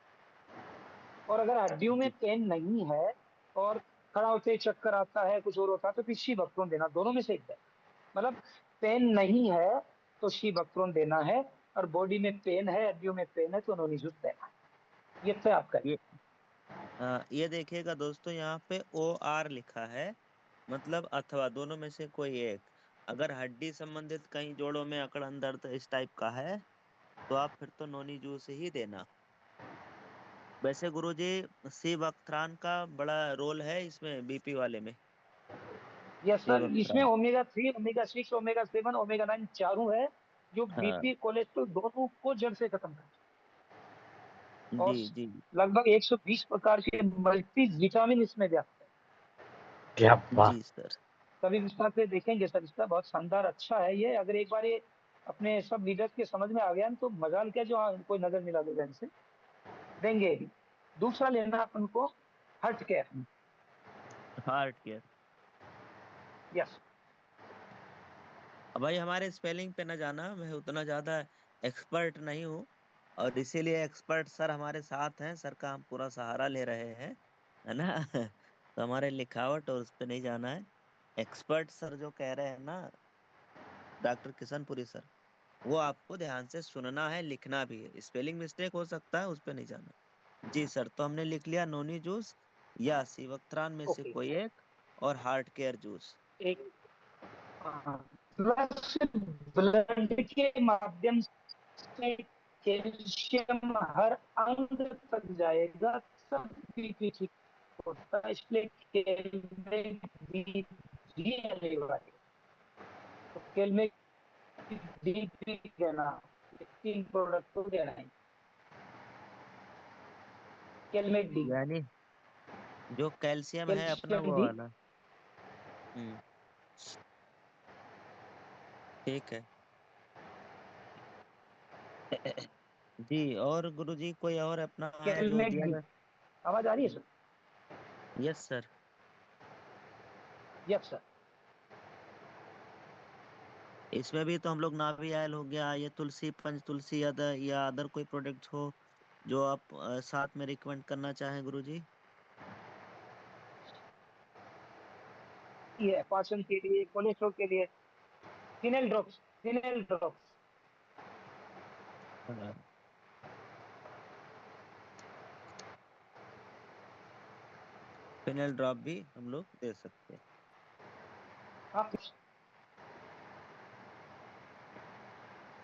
और अगर हड्डियों में जी, पेन नहीं है और खड़ा होते ही चक्कर आता है, कुछ और होता है, तो फिर शी बकथ्रॉन देना, दोनों में से एक देना। मतलब पेन नहीं है तो शी बकथ्रॉन देना है, और बॉडी में पेन है, हड्डियों में पेन है, तो नोनी जूस देना है। ये तय आप करें। ये देखिएगा दोस्तों, यहाँ पे OR लिखा है, मतलब अथवा, दोनों में से कोई एक। अगर हड्डी संबंधित कहीं जोड़ों में अकड़न दर्द इस टाइप का है, तो आप फिर तो नोनी जूस ही देना। वैसे गुरुजी, सिवक्थ्रान का बड़ा रोल है इसमें, बीपी वाले में। यस सर, इसमें सिवक्थ्रान, ओमेगा 3, ओमेगा 6, ओमेगा 7, ओमेगा 9 चारों है, जो हाँ, बीपी कोलेस्ट्रॉल दोनों को जड़ से खत्म करता है। और जी जी लगभग 120 प्रकार के मल्टी विटामिन इसमें व्याप्त है। क्या बात। जी सर। सभी विस्तार से देखेंगे सर, इसका बहुत शानदार अच्छा है ये। अगर एक बार ये अपने सब लीडर्स के समझ में आ गया ना, तो मजाल क्या जो कोई नजर मिला देगा इनसे, देंगे भी। दूसरा लेना है अपन को hurt care. Heart care. Yes, अब भाई हमारे स्पेलिंग पे न जाना, मैं उतना ज्यादा एक्सपर्ट नहीं हूँ, और इसीलिए एक्सपर्ट सर हमारे साथ हैं, सर का हम पूरा सहारा ले रहे हैं, है ना? तो हमारे लिखावट और उस पे नहीं जाना है। एक्सपर्ट सर जो कह रहे हैं ना, डॉक्टर किशनपुरी सर, वो आपको ध्यान से सुनना है, लिखना भी है। स्पेलिंग मिस्टेक हो सकता है, उस पे नहीं जाना। जी सर, तो हमने लिख लिया नोनी जूस या सिवक्त्रान में से ओके। कोई एक, और हार्ट केयर जूस। एक प्लस ब्लड के माध्यम से कैल्शियम हर अंग तक जाएगा, सब बीपी ठीक होता है, इसलिए कैलमेट डी अनिवार्य। तो कैलमेट डी देना, ये 3 प्रोडक्ट को देना है, कैलमेट डी, यानी जो कैल्शियम है अपना, कैल्शियम वो डी। वाला। हम्म, ठीक है। जी, और गुरुजी कोई और अपना है जो कैलमेट दिया डी, जाए? आवाज आ रही है sir? Yes sir. Yes sir. इसमें भी तो हम लोग नाभि आयल हो गया, ये तुलसी, पंच तुलसी, अदर या अदर कोई प्रोडक्ट हो जो आप साथ में रिकमेंड करना चाहें गुरुजी? ये है पाचन के लिए, कोलेस्ट्रॉल के लिए, फिनेल ड्रॉप्स, फिनेल ड्रॉप्स। हाँ, फिनेल ड्रॉप भी हम लोग दे सकते हैं। आप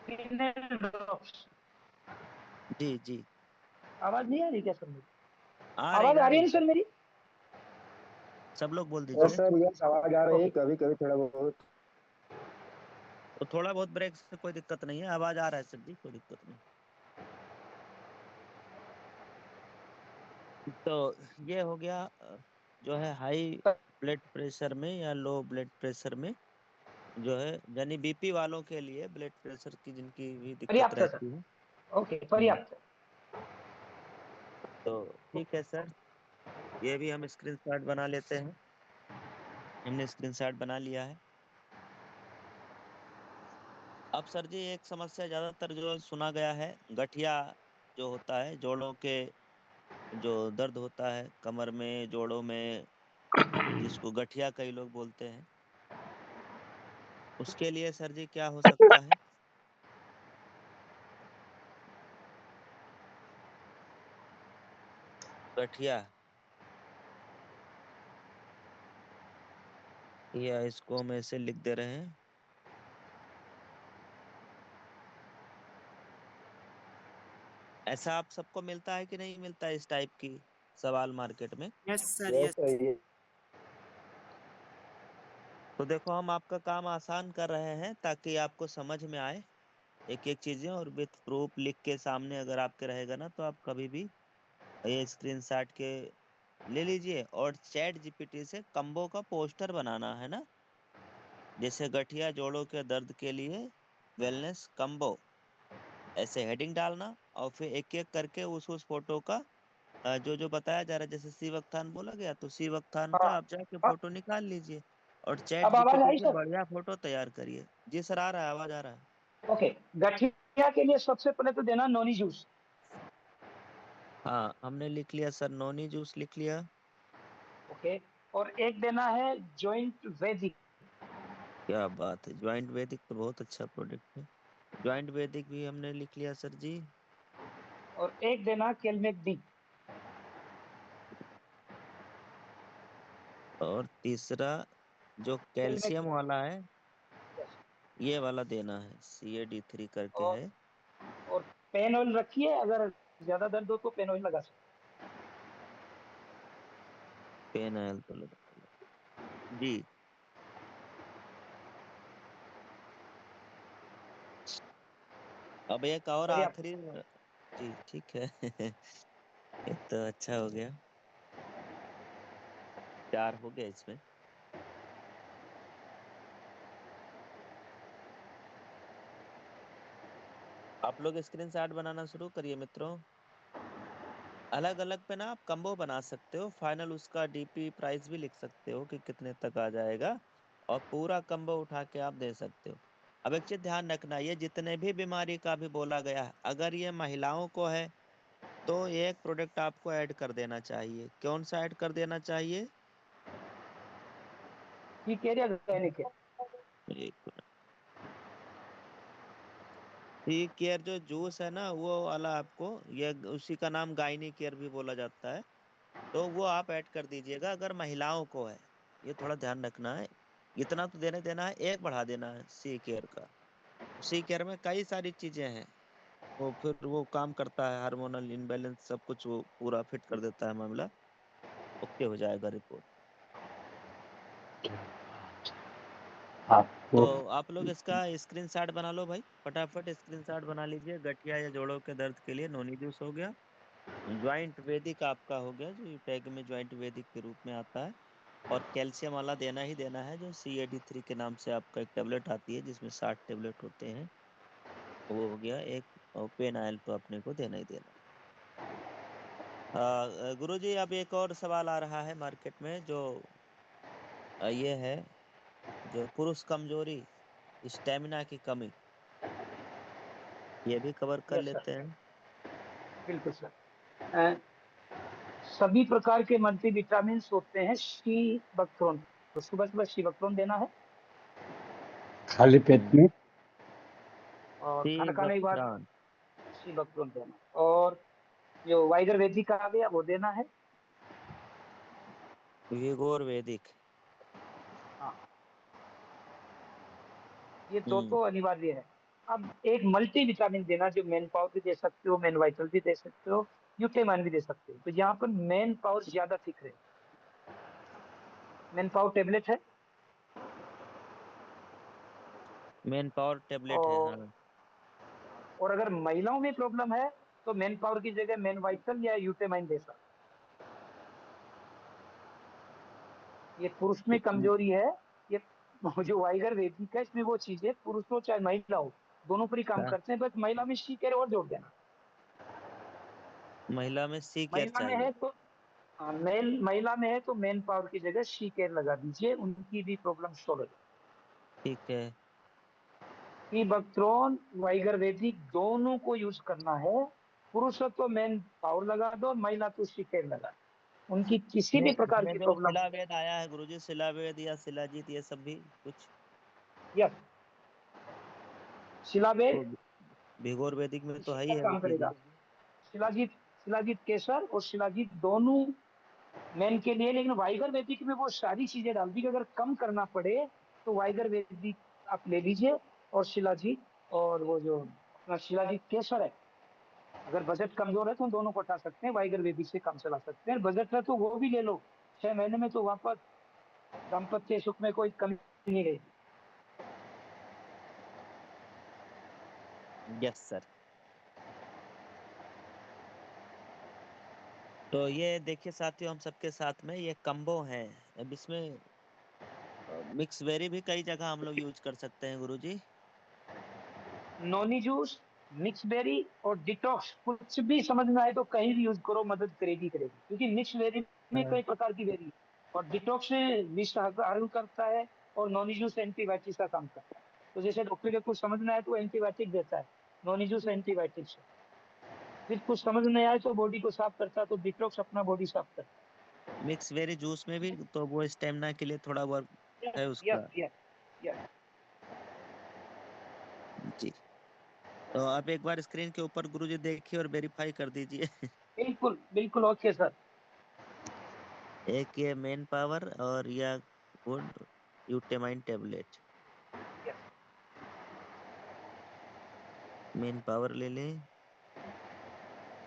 फिनेल ड्रॉप्स। जी जी, आवाज नहीं आ रही क्या सर मेरी? आवाज आ आ रही रही है ना सर, सर मेरी? सब लोग बोल यस दीजिए। सर, यस आवाज आ रही है, ओके। कभी कभी थोड़ा बहुत। तो थोड़ा बहुत ब्रेक से कोई दिक्कत नहीं है, आवाज आ रहा है सर जी, कोई दिक्कत नहीं। तो ये हो गया जो है हाई ब्लड प्रेशर में या लो ब्लड प्रेशर में, जो है यानी बीपी वालों के लिए, ब्लड प्रेशर की जिनकी भी दिक्कत पर्याप्त है सर। रहती है। ओके, हम्म, पर्याप्त है। तो ठीक है सर, ये भी हम स्क्रीनशॉट बना लेते हैं। हमने स्क्रीनशॉट बना लिया है। अब सर जी, एक समस्या ज्यादातर जो सुना गया है, गठिया जो होता है, जोड़ों के जो दर्द होता है कमर में, जोड़ों में, जिसको गठिया कई लोग बोलते हैं, उसके लिए सर जी क्या हो सकता है? गठिया, या इसको हम ऐसे लिख दे रहे हैं। ऐसा आप सबको मिलता है कि नहीं मिलता है इस टाइप की सवाल मार्केट में? Yes sir, yes yes. Sir, ये तो देखो हम आपका काम आसान कर रहे हैं ताकि आपको समझ में आए एक एक चीजें, और विथ प्रूफ लिख के सामने अगर आपके रहेगा ना तो आप कभी भी ये स्क्रीनशॉट के ले लीजिए। और चैट जीपीटी से कम्बो का पोस्टर बनाना है ना, जैसे गठिया जोड़ों के दर्द के लिए वेलनेस कम्बो, ऐसे हेडिंग डालना। और फिर एक एक करके उस फोटो का जो जो बताया जा रहा है, जैसे सीवकथान बोला गया तो सीवकथान का हाँ आप जाके हाँ। फोटो निकाल लीजिए और चैट अब आवाज जीपीटी आई से सर? बढ़िया फोटो तैयार करिए। जी सर, आ रहा है, आवाज आ रहा है। ओके। गठिया के लिए सबसे पहले तो देना नोनी जूस। हाँ हमने लिख लिया सर, नोनी जूस लिख लिया। ओके। और एक देना है जॉइंट वैदिक। क्या बात है, ज्वाइंट वैदिक तो बहुत अच्छा प्रोडक्ट है। ज्वाइंट वैदिक भी हमने लिख लिया सर जी। और एक देना केलमेक डी। और तीसरा जो केलमेक कैल्शियम डी। वाला है, यस। ये वाला देना है, CAD3 करके और है। और पेन ऑयल रखिए, अगर ज्यादा दर्द हो तो पेन ऑयल लगा सकते पेन आयल तो लगा जी। अब एक और हैं। बढ़िया। आखिरी जी ठीक है। ये तो अच्छा हो गया, 4 हो गया इसमें। आप लोग स्क्रीनशॉट बनाना शुरू करिए मित्रों। अलग अलग पे ना आप कम्बो बना सकते हो, फाइनल उसका DP प्राइस भी लिख सकते हो कि कितने तक आ जाएगा, और पूरा कम्बो उठा के आप दे सकते हो। अब एक चीज ध्यान रखना, ये जितने भी बीमारी का भी बोला गया है, अगर ये महिलाओं को है तो एक प्रोडक्ट आपको ऐड कर देना चाहिए। कौन सा ऐड कर देना चाहिए? ठीक है, गायनिक है। एक सी केयर जो जूस है ना वो वाला आपको, ये उसी का नाम गायनी केयर भी बोला जाता है, तो वो आप ऐड कर दीजिएगा अगर महिलाओं को है। ये थोड़ा ध्यान रखना है। इतना तो देने देना है, एक बढ़ा देना है सी केयर का। सी केयर में कई सारी चीजें हैं, वो फिर वो काम करता है, हार्मोनल इनबैलेंस सब कुछ वो पूरा फिट कर देता है मामला। ओके हो जाएगा रिपोर्ट। आपको तो आप लोग इसका स्क्रीनशॉट बना लो भाई, फटाफट स्क्रीनशॉट बना लीजिए। गठिया या जोड़ों के दर्द के लिए नोनी जूस हो गया, ज्वाइंट वैदिक आपका हो गया जो टैग में ज्वाइंट वैदिक के रूप में आता है, और कैल्शियम वाला देना ही देना है जो CAD3 के नाम से आपका एक टेबलेट आती है जिसमें 60 टेबलेट होते हैं, वो हो गया एक। और पेन आयल तो अपने को देना ही देना है। गुरुजी अब एक और सवाल आ रहा है मार्केट में, जो ये है, जो पुरुष कमजोरी, स्टेमिना की कमी, ये भी कवर कर यस सर, लेते हैं। बिल्कुल सर। अ, सभी प्रकार के मल्टीविटामिन होते हैं शी बकथ्रोन, तो सुबह सुबह शी बकथ्रोन देना है। खाली पेट में और सी खाना खाने के बाद वक्रान, शी बकथ्रोन देना है। और जो वाइगर वेदी का आ गया वो देना है। विगोर वैदिक। हाँ, ये दो हम्म। तो अनिवार्य है। अब एक मल्टी विटामिन देना, जो मेन पावर भी दे सकते हो, मेन वाइटल भी दे सकते हो, यूटेमाइन भी दे सकते हो। तो यहाँ पर मेन पावर ज्यादा दिख रहे, मेन पावर टेबलेट है। मेन पावर टेबलेट है, और हाँ। और अगर महिलाओं में प्रॉब्लम है तो मेन पावर की जगह मेन वाइटल या यूटेमाइन दे सकते। ये पुरुष में कमजोरी है। ये जो वाइगर वेदिक है, इसमें वो चीज है, पुरुष हो चाहे महिला हो, दोनों पर ही काम हाँ, करते हैं। बस महिला में शी केयर और जोड़ देना। महिला में सी केयर महिला में चाहिए। है तो महिला में है तो मेन पावर की जगह शी केयर लगा दीजिए, उनकी भी प्रॉब्लम सॉल्व हो जाए। ठीक है। बक्ट्रॉन वाइगर वेदिक दोनों को यूज करना है। पुरुष हो तो मेन पावर लगा दो, महिला तो शी केयर लगा दो, उनकी किसी भी प्रकार इसमें की जो प्रॉब्लम हो। शिलावेद आया है गुरुजी, शिलावेद या शिलाजीत, ये सब भी कुछ यस, शिलावेद तो भिगोर वैदिक में तो इसी है ही पर है वो काम चीजें। करेगा। शिलाजीत, शिलाजीत केसर और शिलाजीत दोनों मेन के लिए, लेकिन वाइगर वैदिक में वो सारी चीजें डाल दी कि अगर कम करना पड़े तो वाइगर वैदिक आप ले लीजिए, और शिलाजीत, और वो जो अपना शिलाजीत केसर है, अगर बजट कमजोर है तो उन दोनों को हटा सकते हैं, वाइगर वैदिक से काम चला सकते हैं। बजट है तो वो भी ले लो, 6 महीने में तो वापस दाम्पत्य सुख में कोई कमी नहीं रहेगी। Yes sir. तो ये देखिए साथियों, हम सबके साथ में ये कम्बो है। अब इसमें मिक्स वेरी भी कई जगह हम लोग यूज कर सकते हैं गुरुजी। नॉनी जूस, मिक्स बेरी और डिटॉक्स, कुछ भी समझ में आए तो कहीं भी यूज करो, मदद करेगी करेगी, क्योंकि मिक्स बेरी में कई प्रकार की बेरी है, और डिटॉक्स विष हरण करता है, और नॉनी जूस एंटीबायोटिक का काम करता है। तो जैसे डॉक्टर के कुछ समझ में आए तो एंटीबायोटिक देता है, नॉनी जूस एंटीबायोटिक से। फिर कुछ समझ नहीं आए तो बॉडी को साफ करता है, तो डिटॉक्स अपना बॉडी साफ करता मिक्स वेरी जूस में भी तो वो स्टेमिना के लिए थोड़ा वर्क है। है यस उसका। Yes yes. जी, तो आप एक बार स्क्रीन के ऊपर गुरुजी देखिए और वेरीफाई कर दीजिए। बिल्कुल बिल्कुल, ओके सर। एक ये मेन पावर और या गुड यूटेमाइन टेबलेट। मेन पावर ले लें,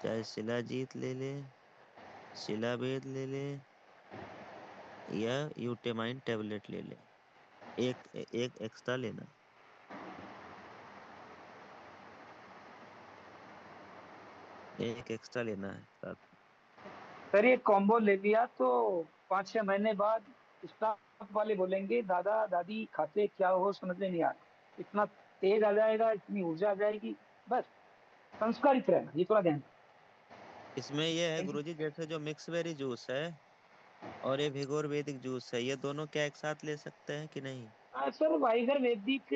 चाहे शिलाजीत ले लें, शिलाभेद ले लें, या यूटेमाइन टेबलेट ले लें। एक एक एक्स्ट्रा लेना। एक एक्स्ट्रा लेना है साथ। सर ये कॉम्बो ले लिया तो 5-6 महीने बाद स्टाफ वाले बोलेंगे दादा दादी खाते क्या हो समझ में नहीं आ रहा, इतना तेज आ जाएगा, इतनी ऊर्जा आ जाएगी। बस संस्कारित रहना, ये थोड़ा ध्यान रखना। इसमें ये है गुरुजी, जैसे जो मिक्स वेरी जूस है और ये भिगोर वैदिक जूस है, ये दोनों क्या एक साथ ले सकते हैं कि नहीं? सर वाइगर वैदिक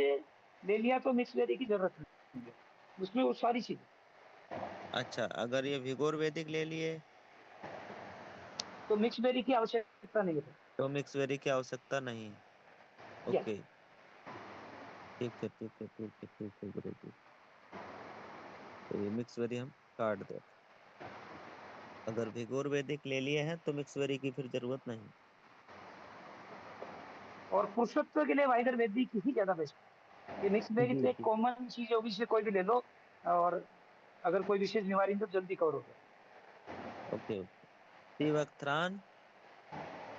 ले लिया तो मिक्स वेरी की जरूरत नहीं है, उसमें वो सारी चीजें। अच्छा, अगर ये भिगोर वैदिक ले लिए तो मिक्स वेरी की आवश्यकता नहीं है। तो मिक्स वेरी की आवश्यकता नहीं। यस। ओके, ठीक है ठीक है ठीक है ठीक है गुरुजी। तो ये मिक्स वेरी हम काट दे। अगर भिगोर वैदिक ले लिए हैं तो मिक्स वेरी की फिर जरूरत नहीं। और पुरुषत्व के लिए वाइगर वैदिक ही ज्यादा बेस्ट है। ये मिक्स वेरी जी तो एक जी। कॉमन चीज है, से कोई भी ले लो, और अगर कोई विशेष बीमारी है तो जल्दी कवर हो जाए। Okay okay. शिवक्त्रान,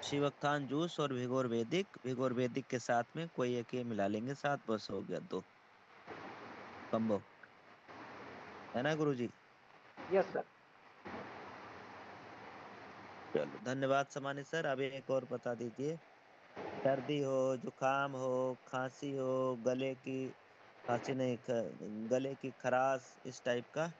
शिवक्तान जूस और भिगोर वैदिक के साथ में कोई एक ये मिला लेंगे साथ, बस हो गया दो कम्बो, है ना गुरुजी? Yes sir. चलो धन्यवाद समानी सर। अब एक और बता दीजिए, सर्दी हो, जुकाम हो, खांसी हो, गले की खांसी नहीं गले की खराश, इस टाइप का।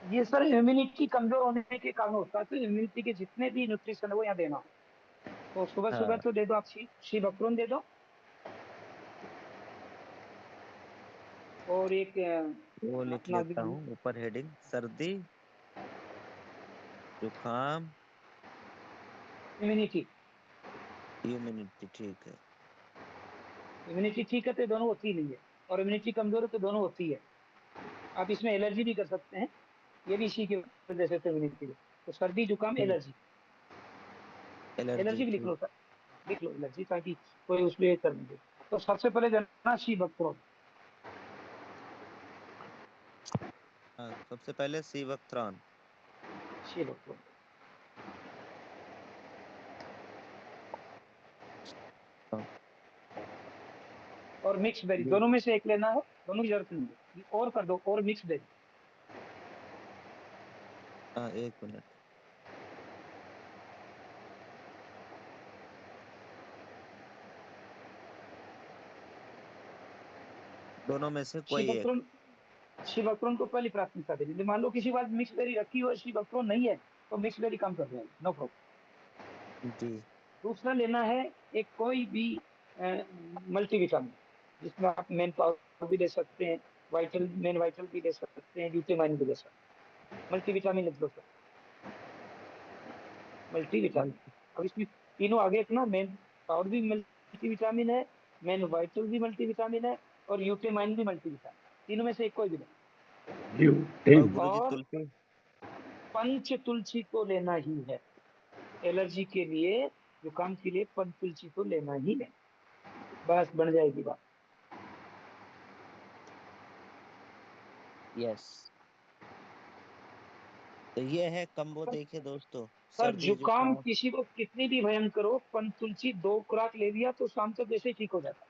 ये सर इम्यूनिटी कमजोर होने के कारण होता है, तो इम्यूनिटी के जितने भी न्यूट्रिशन है वो यहाँ देना। तो सुबह सुबह हाँ, तो दे दो आप शी बकरून दे दो, और एक वो लिख अपना लेता हूँ ऊपर हेडिंग, सर्दी जुकाम इम्यूनिटी। इम्यूनिटी, ठीक है। इम्यूनिटी ठीक है तो दोनों होती ही नहीं है, और इम्यूनिटी कमजोर है तो दोनों होती है। आप इसमें एलर्जी भी कर सकते हैं, ये भी इसी की वजह से इम्यूनिटी है। तो सर्दी जुकाम ठीक, एलर्जी, एलर्जी एलर्जी भी लिख ठीक। लो सर, लिख लो एलर्जी, ताकि कोई उसमें कर दे। तो सबसे पहले देना शी बकरून, हाँ, सबसे पहले शिवक्त्रान। शी बकरून। हाँ, और मिक्स बेरी, जी। दोनों में से एक लेना है, दोनों की जरूरत नहीं है। और कर दो, और मिक्स बेरी। हाँ, एक मिनट। दोनों में से कोई एक। शिवक्रोन, शिवक्रोन को पहली प्राथमिकता देनी। मान लो किसी बात मिक्स बेरी रखी हो, शिवक्रोन नहीं है, तो मिक्स बेरी काम कर जाएगी, नो प्रॉब्लम। जी। दूसरा लेना है एक कोई भी मल्टीविटामिन, जिसमें आप मेन पावर भी ले सकते हैं, वाइटल मेन वाइटल भी ले सकते हैं, ल्यूटेमाइन भी ले सकते हैं। मल्टीविटामिन लिख दो सर, मल मल्टीविटामिन। अब इसमें तीनों आगे ना, मेन पावर भी मल्टीविटामिन है, मेन वाइटल भी मल्टीविटामिन है, और ल्यूटेमाइन भी मल्टीविटामिन, तीनों में से एक कोई भी नहीं। और ल्यूटेन गुरुजी और तुलसी। पंच तुलसी तो लेना ही है। एलर्जी के लिए, जुकाम के लिए पंच तुलसी तो लेना ही है। बस बन जाएगी बात। यस। तो ये है कम्बो। देखिए दोस्तों, सर सर्दी जुकाम जुकाम किसी को कितनी भी भयंकर हो, पंच तुलसी 2 खुराक ले लिया तो शाम तक वैसे ही ठीक हो जाता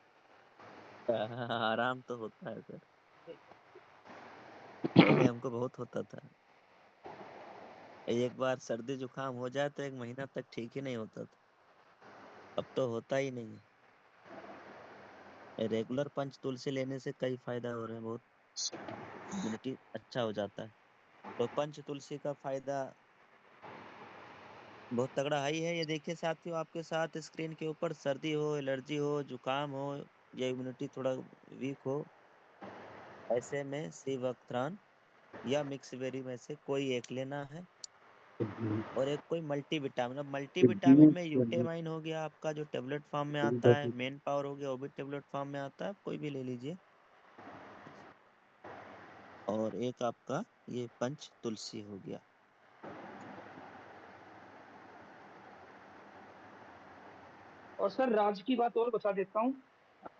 आराम तो होता है सर। है। पहले हमको बहुत होता था। एक बार सर्दी जुकाम हो जाए तो 1 महीना तक ठीक ही नहीं होता था। अब तो होता ही नहीं है। रेगुलर पंच तुलसी लेने से कई फायदा हो रहे हैं। बहुत इम्यूनिटी अच्छा हो जाता है। तो पंच तुलसी का फायदा बहुत तगड़ा हाई है। ये देखिए साथियों, आपके साथ स्क्रीन के ऊपर सर्दी हो, एलर्जी हो, जुकाम हो या इम्यूनिटी थोड़ा वीक हो, ऐसे में सिवक्त्रान या मिक्सवेरी में से कोई एक लेना है। और एक कोई मल्टी विटामिन। अब मल्टी विटामिन में यूटेमाइन हो गया आपका, जो टेबलेट फॉर्म में आता है। मेन पावर हो गया, वो भी टेबलेट फॉर्म में आता है। आप कोई भी ले लीजिए। और एक आपका ये पंच तुलसी हो गया। और सर राज की बात और बता देता हूँ।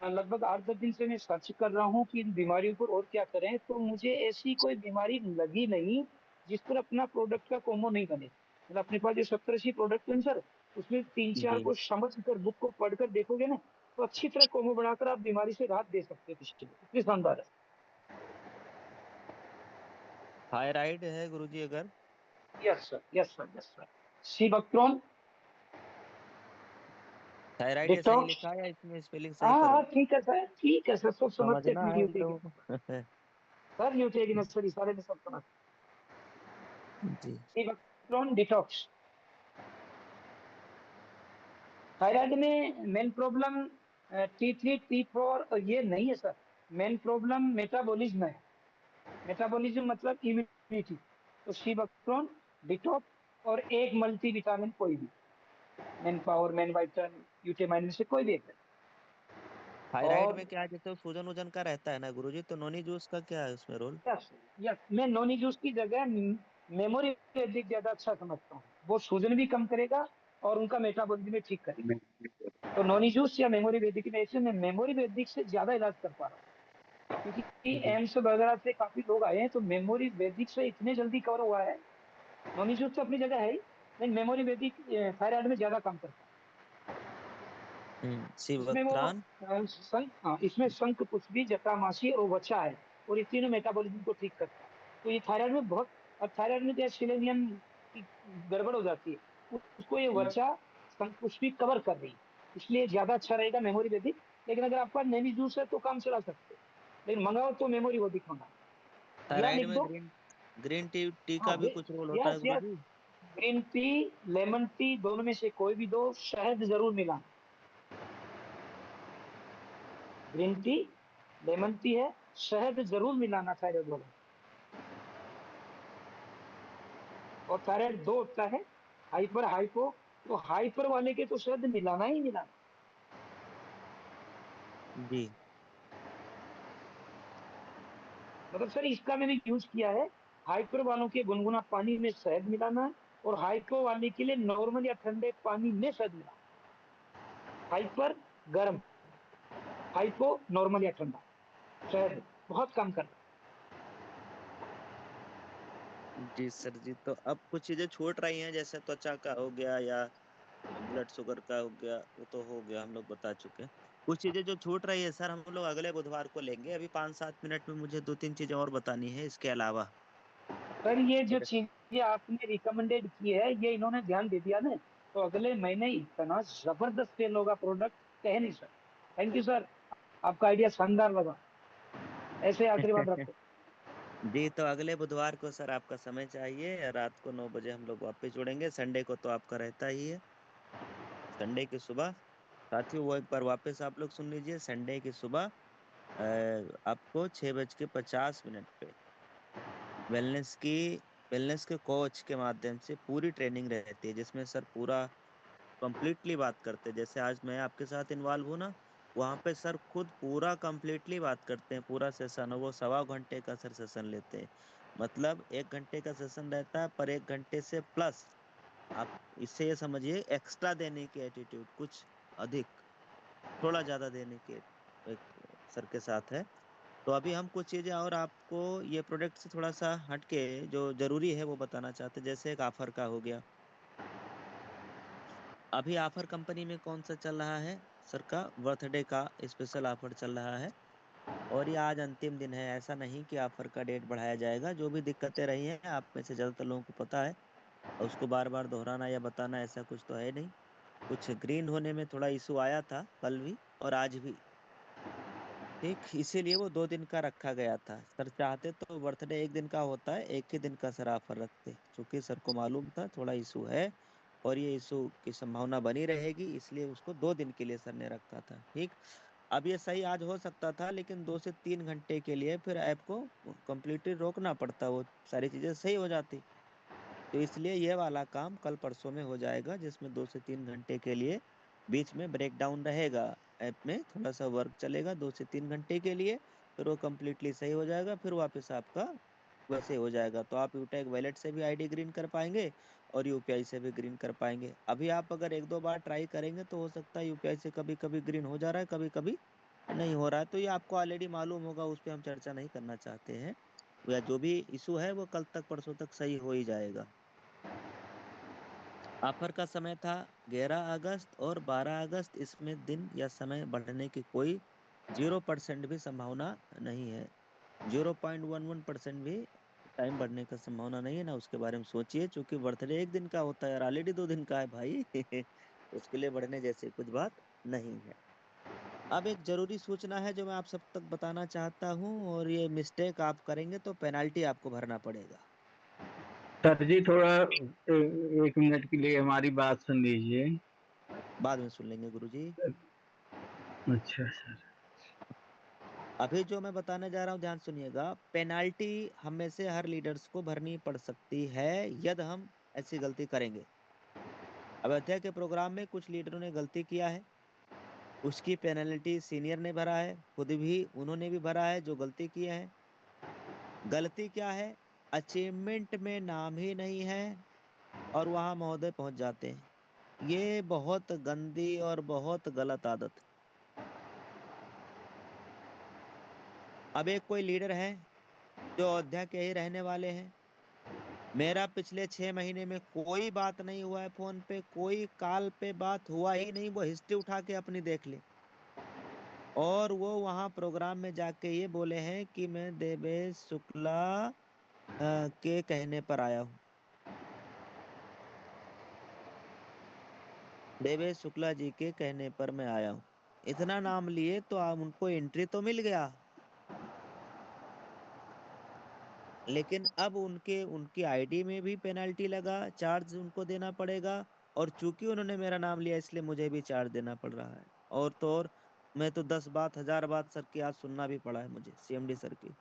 लगभग 8-10 दिन से मैं सर्च कर रहा हूँ कि इन बीमारियों पर और क्या करें, तो मुझे ऐसी कोई बीमारी लगी नहीं जिस पर अपना प्रोडक्ट का कॉम्बो नहीं बने। मतलब अपने पास जो 70-80 प्रोडक्ट हैं सर, उसमें 3-4 जी। को समझ कर, बुक को पढ़कर देखोगे ना, तो अच्छी तरह कॉम्बो बनाकर आप बीमारी से राहत दे सकते हैं किसी को। इतनी शानदार है। थायराइड है गुरुजी अगर? Yes sir, yes sir, yes sir. सीबक्ट्रॉन थायराइड ये सही डिटॉक्स। लिखा है या इसमें स्पेलिंग सही हाँ करूँ? हाँ, ठीक है सर, ठीक है सर, सब समझते समझना अपनी है इन ड्यूटी के। लोगों को। सर ड्यूटी की नर्सरी सारे में सब समझ। जी। सीबक्ट्रॉन डिटॉक्स। थायराइड में मेन प्रॉब्लम T3 T4 ये नहीं है सर। मेन प्रॉब्लम मेटाबॉलिज्म है। मेटाबॉलिज्म मतलब इम्यूनिटी। तो सीबक्ट्रॉन डिटॉक्स और एक मल्टी विटामिन कोई भी, मेन पावर, मेन वाइटन, यूटेमाइन में से कोई भी एक है। थायराइड और में क्या है, जैसे सूजन वजन का रहता है ना गुरुजी, तो नोनी जूस का क्या है उसमें रोल? यस यस, मैं नोनी जूस की जगह मेमोरी वैदिक ज्यादा अच्छा समझता हूँ। वो सूजन भी कम करेगा और उनका मेटाबॉलिज्म भी ठीक करेगा। तो नोनी जूस या मेमोरी वैदिक में ऐसे मैं मेमोरी वैदिक से ज्यादा इलाज कर पा रहा हूँ, क्योंकि जी। एम्स वगैरह से काफी लोग आए हैं तो मेमोरी वैदिक से इतने जल्दी कवर हुआ है। नॉन यूज तो अपनी जगह है ही, लेकिन मेमोरी वैदिक थायराइड में ज्यादा काम करता है। इसमें वो शिवक्त्रान। इसमें शंख पुष्पी, जटामासी और वचा है, और ये तीनों मेटाबॉलिज्म को ठीक करता है। तो ये थायराइड में बहुत, अब थायराइड में जैसे सिलेनियम की गड़बड़ हो जाती है, उसको ये वचा शंख पुष्पी कवर कर रही है, इसलिए ज्यादा अच्छा रहेगा मेमोरी वैदिक। लेकिन अगर आपका नैनी जूस है तो काम चला सकते हो, लेकिन मंगाओ तो मेमोरी वैदिक मंगाओ, या थायराइड लिख में दो। ग्रीन टी टी हाँ का भी कुछ रोल होता है यस यस, गुरुजी? ग्रीन टी, लेमन टी, दोनों में से कोई भी दो, शहद जरूर मिलाना। ग्रीन टी, लेमन टी है, शहद जरूर मिलाना थायराइड वालों। और थायराइड दो होता है, हाइपर हाइपो। तो हाइपर वाले के तो शहद मिलाना ही मिलाना। जी। मतलब सर इसका मैंने यूज किया है। हाइपर वालों के गुनगुना पानी में शहद मिलाना है, और हाइपो वाले के लिए नॉर्मल या ठंडे पानी में शहद मिलाना। हाइपर गर्म, हाइपो नॉर्मल या ठंडा। शहद बहुत कम करना। जी सर जी। तो अब कुछ चीजें छूट रही हैं, जैसे त्वचा का हो गया या ब्लड शुगर का हो गया, वो तो हो गया, हम लोग बता चुके हैं। कुछ चीजें जो छूट रही है सर, हम लोग अगले बुधवार को लेंगे। अभी 5-7 मिनट में मुझे 2-3 चीजें और बतानी है इसके अलावा। सर ये जो चीजें आपने रिकमेंडेड की है, ये इन्होंने ध्यान दे दिया ना, तो अगले महीने इतना जबरदस्त सेल होगा प्रोडक्ट, कहे नहीं सर। थैंक यू सर, आपका आइडिया शानदार लगा। ऐसे आशीर्वाद रखो। जी। तो अगले बुधवार को सर आपका समय चाहिए, रात को 9 बजे हम लोग वापस जुड़ेंगे। संडे को तो आपका रहता ही है। संडे की सुबह साथियों, वो एक बार वापस आप लोग सुन लीजिए। संडे की सुबह आपको 6:50 पे वेलनेस की वेलनेस के कोच के माध्यम से पूरी ट्रेनिंग रहती है, जिसमें सर पूरा कंप्लीटली बात करते हैं। जैसे आज मैं आपके साथ इन्वॉल्व हूँ ना, वहाँ पे सर खुद पूरा कंप्लीटली बात करते हैं। पूरा सेशन, वो 1.25 घंटे का सर सेशन लेते हैं। मतलब 1 घंटे का सेशन रहता है, पर 1 घंटे से प्लस आप इससे ये समझिए एक्स्ट्रा देने की एटीट्यूड, कुछ अधिक, थोड़ा ज़्यादा देने के एक सर के साथ है। तो अभी हम कुछ चीज़ें और आपको ये प्रोडक्ट से थोड़ा सा हटके जो ज़रूरी है वो बताना चाहते हैं, जैसे एक ऑफर का हो गया। अभी ऑफर कंपनी में कौन सा चल रहा है सर का, बर्थडे का स्पेशल ऑफर चल रहा है, और ये आज अंतिम दिन है। ऐसा नहीं कि ऑफर का डेट बढ़ाया जाएगा। जो भी दिक्कतें रही हैं आप में से ज़्यादातर लोगों को पता है, और उसको बार बार दोहराना या बताना ऐसा कुछ तो है नहीं। कुछ ग्रीन होने में थोड़ा इशू आया था कल भी और आज भी, ठीक, इसीलिए वो 2 दिन का रखा गया था। सर चाहते तो बर्थडे 1 दिन का होता है, एक ही दिन का सर ऑफर रखते, क्योंकि सर को मालूम था थोड़ा इशू है और ये इशू की संभावना बनी रहेगी, इसलिए उसको 2 दिन के लिए सर ने रखा था। ठीक, अब ये सही आज हो सकता था, लेकिन 2 से 3 घंटे के लिए फिर ऐप को कम्प्लीटली रोकना पड़ता, वो सारी चीज़ें सही हो जाती। तो इसलिए ये वाला काम कल परसों में हो जाएगा, जिसमें 2 से 3 घंटे के लिए बीच में ब्रेक डाउन रहेगा, ऐप में थोड़ा सा वर्क चलेगा 2 से 3 घंटे के लिए, फिर वो कम्प्लीटली सही हो जाएगा, फिर वापस आपका वैसे हो जाएगा। तो आप यूटैग वॉलेट से भी आईडी ग्रीन कर पाएंगे और यूपीआई से भी ग्रीन कर पाएंगे। अभी आप अगर 1-2 बार ट्राई करेंगे तो हो सकता है यूपीआई से कभी कभी ग्रीन हो जा रहा है, कभी कभी नहीं हो रहा है, तो ये आपको ऑलरेडी मालूम होगा, उस पर हम चर्चा नहीं करना चाहते हैं। या जो भी इशू है वो कल तक परसों तक सही हो ही जाएगा। ऑफर का समय था 11 अगस्त और 12 अगस्त, इसमें दिन या समय बढ़ने की कोई 0% भी संभावना नहीं है। 0.11% भी टाइम बढ़ने का संभावना नहीं है ना, उसके बारे में सोचिए, क्योंकि बर्थडे 1 दिन का होता है और ऑलरेडी 2 दिन का है भाई। उसके लिए बढ़ने जैसे कुछ बात नहीं है। अब एक जरूरी सूचना है जो मैं आप सब तक बताना चाहता हूँ, और ये मिस्टेक आप करेंगे तो पेनाल्टी आपको भरना पड़ेगा। सर जी थोड़ा 1 मिनट के लिए हमारी बात सुन लीजिए। बाद में सुन लेंगे गुरुजी। अच्छा सर। अभी जो मैं बताने जा रहा हूँ ध्यान सुनिएगा। पेनाल्टी हम में से हर लीडर्स को भरनी पड़ सकती है यदि हम ऐसी गलती करेंगे। अयोध्या के प्रोग्राम में कुछ लीडरों ने गलती किया है, उसकी पेनल्टी सीनियर ने भरा है, खुद भी उन्होंने भी भरा है जो गलती किए हैं। गलती क्या है, अचीवमेंट में नाम ही नहीं है और वहां महोदय पहुंच जाते हैं। ये बहुत गंदी और बहुत गलत आदत है। अब एक कोई लीडर है जो अयोध्या के ही रहने वाले हैं, मेरा पिछले 6 महीने में कोई बात नहीं हुआ है, फोन पे कोई कॉल पे बात हुआ ही नहीं, वो हिस्ट्री उठा के अपनी देख ले, और वो वहां प्रोग्राम में जाके ये बोले हैं कि मैं देवेश शुक्ला के कहने पर आया हूँ। देवेश शुक्ला जी के कहने पर मैं आया हूँ। इतना नाम लिए तो आप उनको एंट्री तो मिल गया, लेकिन अब उनकी आईडी में भी पेनल्टी लगा, चार्ज उनको देना पड़ेगा, और चूंकि उन्होंने मेरा नाम लिया इसलिए मुझे भी चार्ज देना पड़ रहा है। और तो और मैं तो 10 बात 1000 बात सर की आज सुनना भी पड़ा है मुझे, सीएमडी सर की।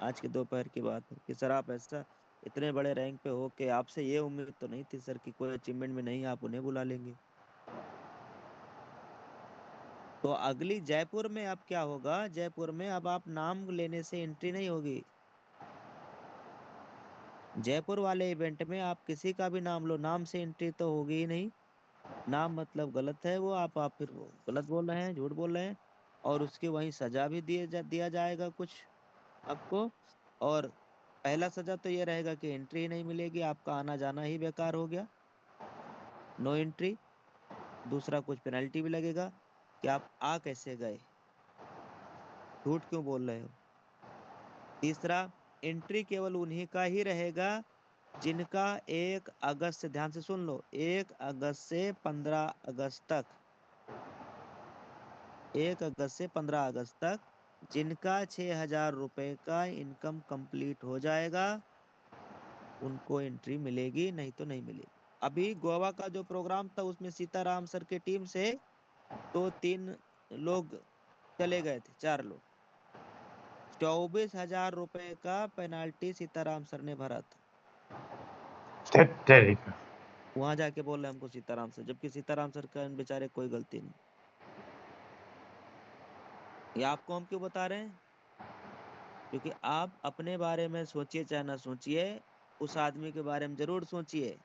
आज के दोपहर की बात है कि सर आप ऐसा इतने बड़े रैंक पे हो के आपसे ये उम्मीद तो नहीं थी सर कि कोई अचीवमेंट में नहीं आप उन्हें बुला लेंगे। तो अगली जयपुर में अब क्या होगा, जयपुर में अब आप नाम लेने से एंट्री नहीं होगी। जयपुर वाले इवेंट में आप किसी का भी नाम लो, नाम से एंट्री तो होगी ही नहीं। नाम मतलब गलत है वो, आप फिर वो गलत बोल रहे हैं, झूठ बोल रहे हैं, और उसकी वही सजा भी दिया जाएगा कुछ आपको। और पहला सजा तो ये रहेगा कि एंट्री ही नहीं मिलेगी, आपका आना जाना ही बेकार हो गया, नो एंट्री। दूसरा कुछ पेनल्टी भी लगेगा कि आप आ कैसे गए, झूठ क्यों बोल रहे हो। तीसरा, एंट्री केवल उन्हीं का ही रहेगा जिनका 1 अगस्त से, ध्यान से सुन लो, 1 अगस्त से 15 अगस्त तक, 1 अगस्त से 15 अगस्त तक जिनका 6,000 रुपए का इनकम कंप्लीट हो जाएगा उनको एंट्री मिलेगी, नहीं तो नहीं मिलेगी। अभी गोवा का जो प्रोग्राम था उसमें सीताराम सर की टीम से 2-3 लोग चले गए थे, 4 लोग, 24,000 रुपए का पेनाल्टी सीताराम सर ने भरा था। वहां जाके बोल रहे हमको सीताराम सर, जबकि सीताराम सर का बेचारे कोई गलती नहीं। ये आपको हम क्यों बता रहे हैं, क्योंकि आप अपने बारे में सोचिए चाहे ना सोचिए, उस आदमी के बारे में जरूर सोचिए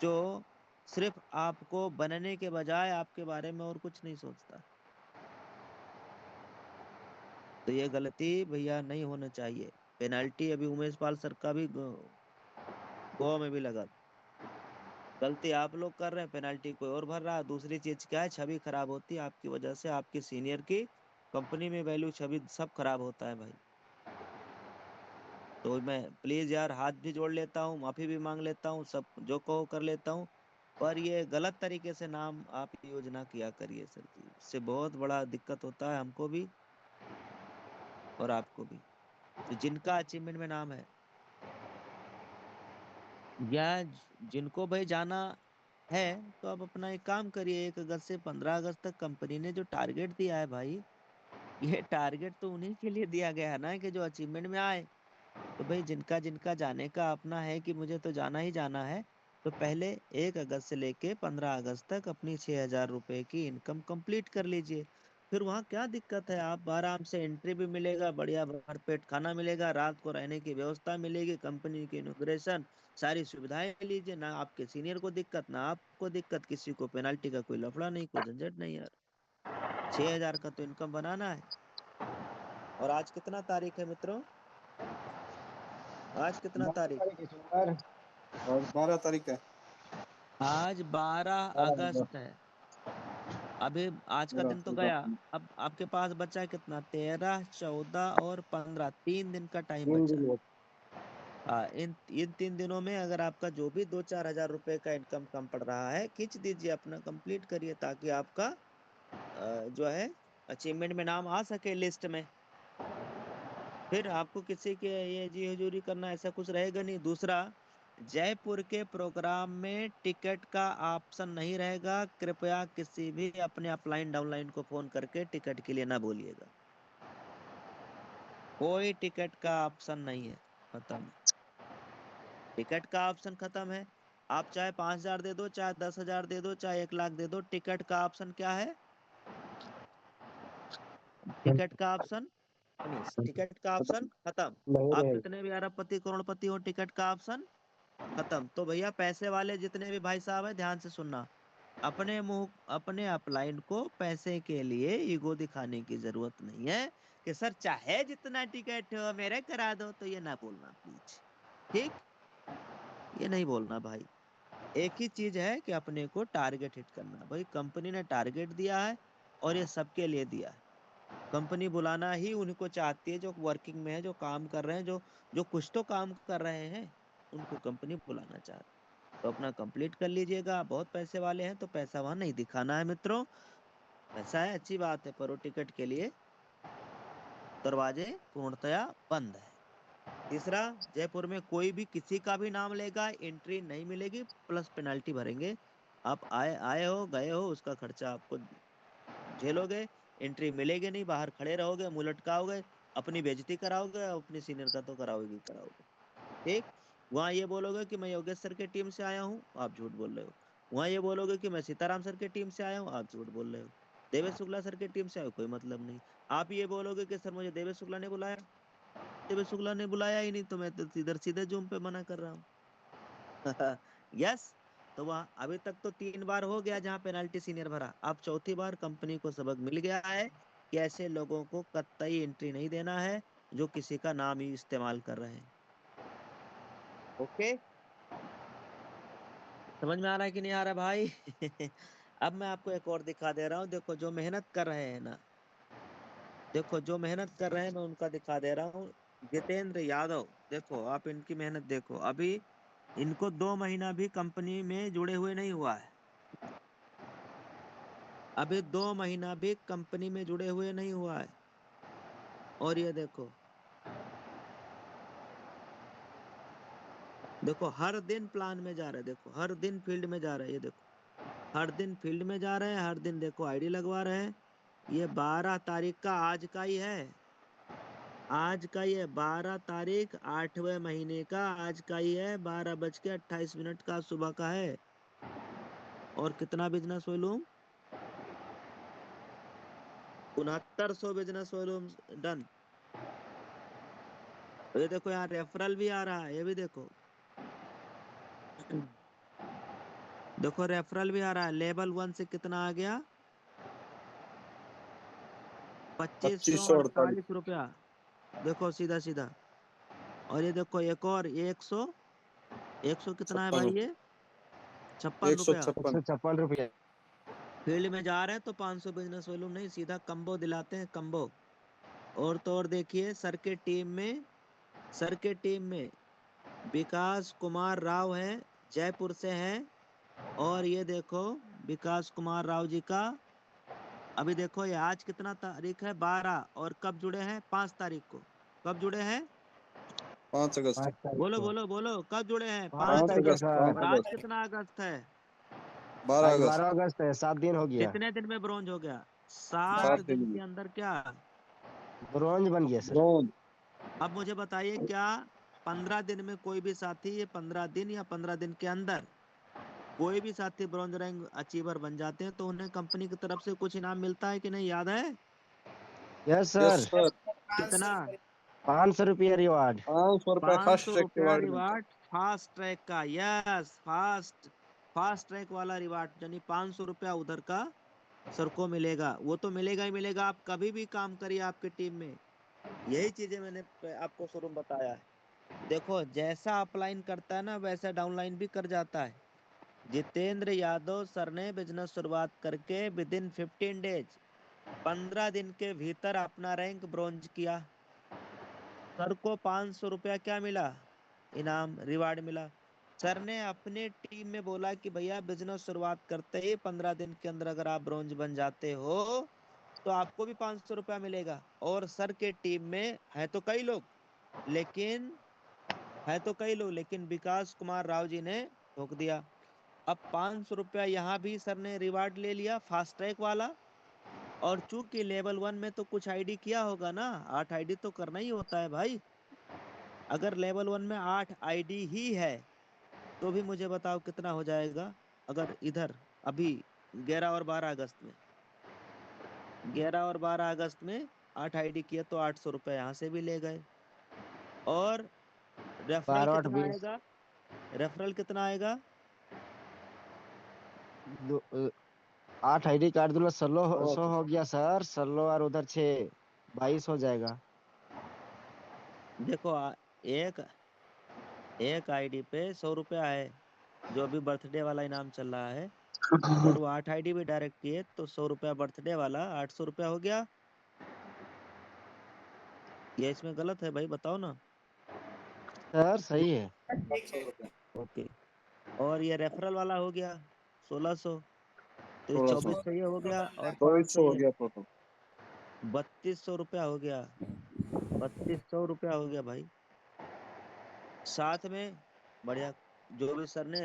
जो सिर्फ आपको बनने के बजाय आपके बारे में और कुछ नहीं सोचता। तो ये गलती भैया नहीं होना चाहिए। पेनल्टी अभी उमेश पाल सर का भी गोवा में भी लगा। गलती आप लोग कर रहे हैं, पेनल्टी कोई और भर रहा है। दूसरी चीज क्या है, छवि खराब होती है आपकी वजह से, आपके सीनियर की कंपनी में वैल्यू, छवि सब खराब होता है भाई। तो मैं प्लीज यार हाथ भी जोड़ लेता हूँ, माफी भी मांग लेता हूँ, सब जो कहो कर लेता हूँ, पर ये गलत तरीके से नाम आप योजना किया करिए सर जी, इससे बहुत बड़ा दिक्कत होता है हमको भी और आपको भी। तो जिनका अचीवमेंट में नाम है या जिनको भाई जाना है, तो अब अपना एक काम करिए, 1 अगस्त से 15 अगस्त तक कंपनी ने जो टारगेट दिया है भाई, ये टारगेट तो उन्हीं के लिए दिया गया है ना कि जो अचीवमेंट में आए। तो भाई जिनका जिनका जाने का अपना है कि मुझे तो जाना ही जाना है, तो पहले 1 अगस्त से लेके 15 अगस्त तक अपनी 6,000 रुपए की इनकम कंप्लीट कर लीजिए। फिर वहाँ क्या दिक्कत है, आप आराम से एंट्री भी मिलेगा, बढ़िया भरपेट खाना मिलेगा, रात को रहने की व्यवस्था मिलेगी, कंपनी की इनॉग्रेशन, सारी सुविधाएं लीजिए, ना आपके सीनियर को दिक्कत ना आपको दिक्कत, किसी को पेनाल्टी का कोई लफड़ा नहीं, कोई झंझट नहीं यार। 6,000 का तो इनकम बनाना है। और आज कितना तारीख है मित्रों, आज कितना 12 तारीख, तारीख है सोमवार। और 12 तारीख है। आज 12 अगस्त है। अभी आज का दिन तो गया, अब आपके पास बचा है कितना, 13, 14 और 15, 3 दिन का टाइम 3 बचा है। दिन में। इन 3 दिनों में अगर आपका जो भी 2-4 हजार रुपए का इनकम कम पड़ रहा है, खींच दीजिए, अपना कंप्लीट करिए, ताकि आपका जो है अचीवमेंट में नाम आ सके लिस्ट में। फिर आपको किसी के ये जी हजूरी करना ऐसा कुछ रहेगा नहीं। दूसरा, जयपुर के प्रोग्राम में टिकट का ऑप्शन नहीं रहेगा, कृपया किसी भी अपने अपलाइन डाउनलाइन को फोन करके टिकट के लिए ना बोलिएगा, कोई टिकट का ऑप्शन नहीं है, खत्म। टिकट का ऑप्शन खत्म है। आप चाहे 5,000 दे दो, चाहे 10,000 दे दो, चाहे 1 लाख दे दो, टिकट का ऑप्शन क्या है, टिकट का ऑप्शन फिनिश, टिकट का ऑप्शन खत्म। नहीं आप रहेगा। कितने भी अरबपति करोड़पति हो, टिकट का ऑप्शन खत्म। तो भैया पैसे वाले जितने भी भाई साहब है, ध्यान से सुनना, अपने मुंह अपने अपलाइन को पैसे के लिए ईगो दिखाने की जरूरत नहीं है कि सर चाहे जितना टिकट हो मेरे करा दो, तो ये ना बोलना प्लीज, ठीक, ये नहीं बोलना भाई। एक ही चीज है कि अपने को टारगेट हिट करना, भाई कंपनी ने टारगेट दिया है और ये सबके लिए दिया है। कंपनी बुलाना ही उनको चाहती है जो वर्किंग में है, जो काम कर रहे हैं, जो जो कुछ तो काम कर रहे हैं, उनको कंपनी बुलाना चाहती है। तो अपना कंप्लीट कर लीजिएगा। बहुत पैसे वाले हैं तो पैसा वहां नहीं दिखाना है मित्रों, पैसा है अच्छी बात है, पर वो टिकट के लिए दरवाजे पूर्णतया बंद है। तीसरा, जयपुर में कोई भी किसी का भी नाम लेगा, एंट्री नहीं मिलेगी, प्लस पेनल्टी भरेंगे। आप आए आए हो गए हो, उसका खर्चा आपको झेलोगे, एंट्री मिलेगी नहीं, बाहर खड़े रहोगे, मुंह लटकाओगे, अपनी बेइज्जती कराओगे, अपने सीनियर का तो कराओगे ही कराओगे, ठीक। वहां ये बोलोगे कि मैं योगेश सर की टीम से आया हूँ, आप झूठ बोल रहे हो। वहां ये बोलोगे कि मैं सीताराम सर की टीम से आया हूँ, आप झूठ बोल रहे हो। देवेश शुक्ला सर की टीम से आया हूं, कोई मतलब नहीं। आप ये बोलोगे कि सर मुझे देवेश शुक्ला ने बुलाया, देवेश शुक्ला ने बुलाया ही नहीं, तो मैं तो इधर सीधे जूम पे मना कर रहा हूँ। यस। तो वहाँ अभी तक तो 3 बार हो गया जहाँ पेनाल्टी सीनियर भरा, अब चौथी बार कंपनी को सबक मिल गया है कि ऐसे लोगों को कतई एंट्री नहीं देना है जो किसी का नाम ही इस्तेमाल कर रहे हैं। ओके, समझ में आ रहा है कि नहीं आ रहा भाई? अब मैं आपको एक और दिखा दे रहा हूँ, देखो जो मेहनत कर रहे हैं ना, देखो जो मेहनत कर रहे हैं मैं उनका दिखा दे रहा हूँ। जितेंद्र यादव, देखो आप इनकी मेहनत देखो, अभी इनको 2 महीना भी कंपनी में जुड़े हुए नहीं हुआ है, अभी 2 महीना भी कंपनी में जुड़े हुए नहीं हुआ है। और ये देखो, देखो हर दिन प्लान में जा रहे हैं, देखो हर दिन फील्ड में जा रहे हैं, ये देखो हर दिन फील्ड में जा रहे हैं, हर दिन देखो आईडी लगवा रहे हैं। ये 12 तारीख का आज का ही है, आज का ही है, 12 तारीख 8वें महीने का आज का ही है, 12:28 का सुबह का है। और कितना business volume, 6900 business volume done. ये देखो यहाँ रेफरल भी आ रहा है, ये भी देखो। देखो रेफरल भी आ रहा है। लेवल 1 से कितना आ गया? 2548 2548 रुपया। देखो सीधा सीधा। और ये देखो एक और 100 कितना है भाई? 56 ये 56 रुपया। 156 156 रुपये। फील्ड में जा रहे हैं तो 500 बिजनेस वॉल्यूम नहीं, सीधा कम्बो दिलाते हैं, कम्बो। और तो और देखिए सर के टीम में विकास कुमार राव है, जयपुर से है। और ये देखो विकास कुमार राव जी का, अभी देखो ये आज कितना तारीख है? 12। और कब जुड़े हैं? 5 तारीख को। कब जुड़े हैं? 5 अगस्त 5 तारीख बोलो को। बोलो बोलो, कब जुड़े हैं? 5 5 5 तारीख है को। अगस्त सर। 5 और आज अगस्त कितना अगस्त है? 12 आज अगस्त 12 अगस्त है, 7 दिन हो गया। कितने दिन में ब्रोंज हो गया? 7 7 दिन दिन के अंदर क्या? ब्रॉन्ज बन गया सर। ब्रॉन्ज। अब मुझे बताइए, क्या 15 दिन में कोई भी साथी, ये 15 दिन या 15 दिन के अंदर कोई भी साथी ब्रॉन्ज रैंक अचीवर बन जाते हैं तो उन्हें कंपनी की तरफ से कुछ इनाम मिलता है कि नहीं, याद है? Yes yes sir. सर। 500 कितना? रुपये। 500 रुपया रिवार्ड। 500 रुपए फास्ट 500 ट्रैक के रुपया वार्ड मिलता है। रिवार्ड फास्ट ट्रैक का। यस, फास्ट ट्रैक वाला रिवार्ड, यानी 500 रुपया उधर का सर को मिलेगा। वो तो मिलेगा ही मिलेगा, आप कभी भी काम करिए आपकी टीम में। यही चीजें मैंने आपको शुरू में बताया है। देखो जैसा अपलाइन करता है ना, वैसा डाउनलाइन भी कर जाता है। जितेंद्र यादव सर ने बिजनेस शुरुआत करके विदिन 15 डेज, 15 दिन के भीतर अपना रैंक ब्रॉन्ज किया। सर को 500 रुपया क्या मिला? इनाम, रिवार्ड मिला। सर ने अपने टीम में बोला कि भैया बिजनेस शुरुआत करते ही 15 दिन के अंदर अगर आप ब्रॉन्ज बन जाते हो तो आपको भी 500 रुपया मिलेगा। और सर के टीम में लेकिन है तो कई लोग, लेकिन विकास कुमार राव जी ने ठोक दिया। अब 500 रुपया यहाँ भी सर ने रिवार्ड ले लिया, फास्ट ट्रैक वाला। और चूंकि लेवल 1 में तो कुछ आईडी किया होगा ना, 8 आईडी तो करना ही होता है भाई। अगर लेवल 1 में 8 आईडी ही है तो भी मुझे बताओ कितना हो जाएगा? अगर इधर अभी 11 और 12 अगस्त में, 11 और 12 अगस्त में 8 आईडी किया तो 800 रुपये यहाँ से भी ले गए। और रेफरल 12 8 कितना 20। आएगा? रेफरल कितना आएगा? 8 आईडी कार्ड दूंगा, 16 तो 100 हो गया सर। 16 और उधर 6, 22 हो जाएगा। देखो एक एक आईडी पे 100 रुपया है, जो अभी बर्थडे वाला इनाम चल रहा है। अगर वो 8 आईडी भी डायरेक्ट किए तो 100 रुपया बर्थडे वाला, 800 रुपया हो गया। ये इसमें गलत है भाई, बताओ ना। सर सही है। ठीक है। ओके। और ये रेफरल वाला हो गया 1600। तो ये 1600 2400 ये हो गया, और 500 2400 हो ये गया टोटल। 3200 रुपया हो गया। 3200 रुपया हो गया भाई। साथ में बढ़िया, जो भी सर ने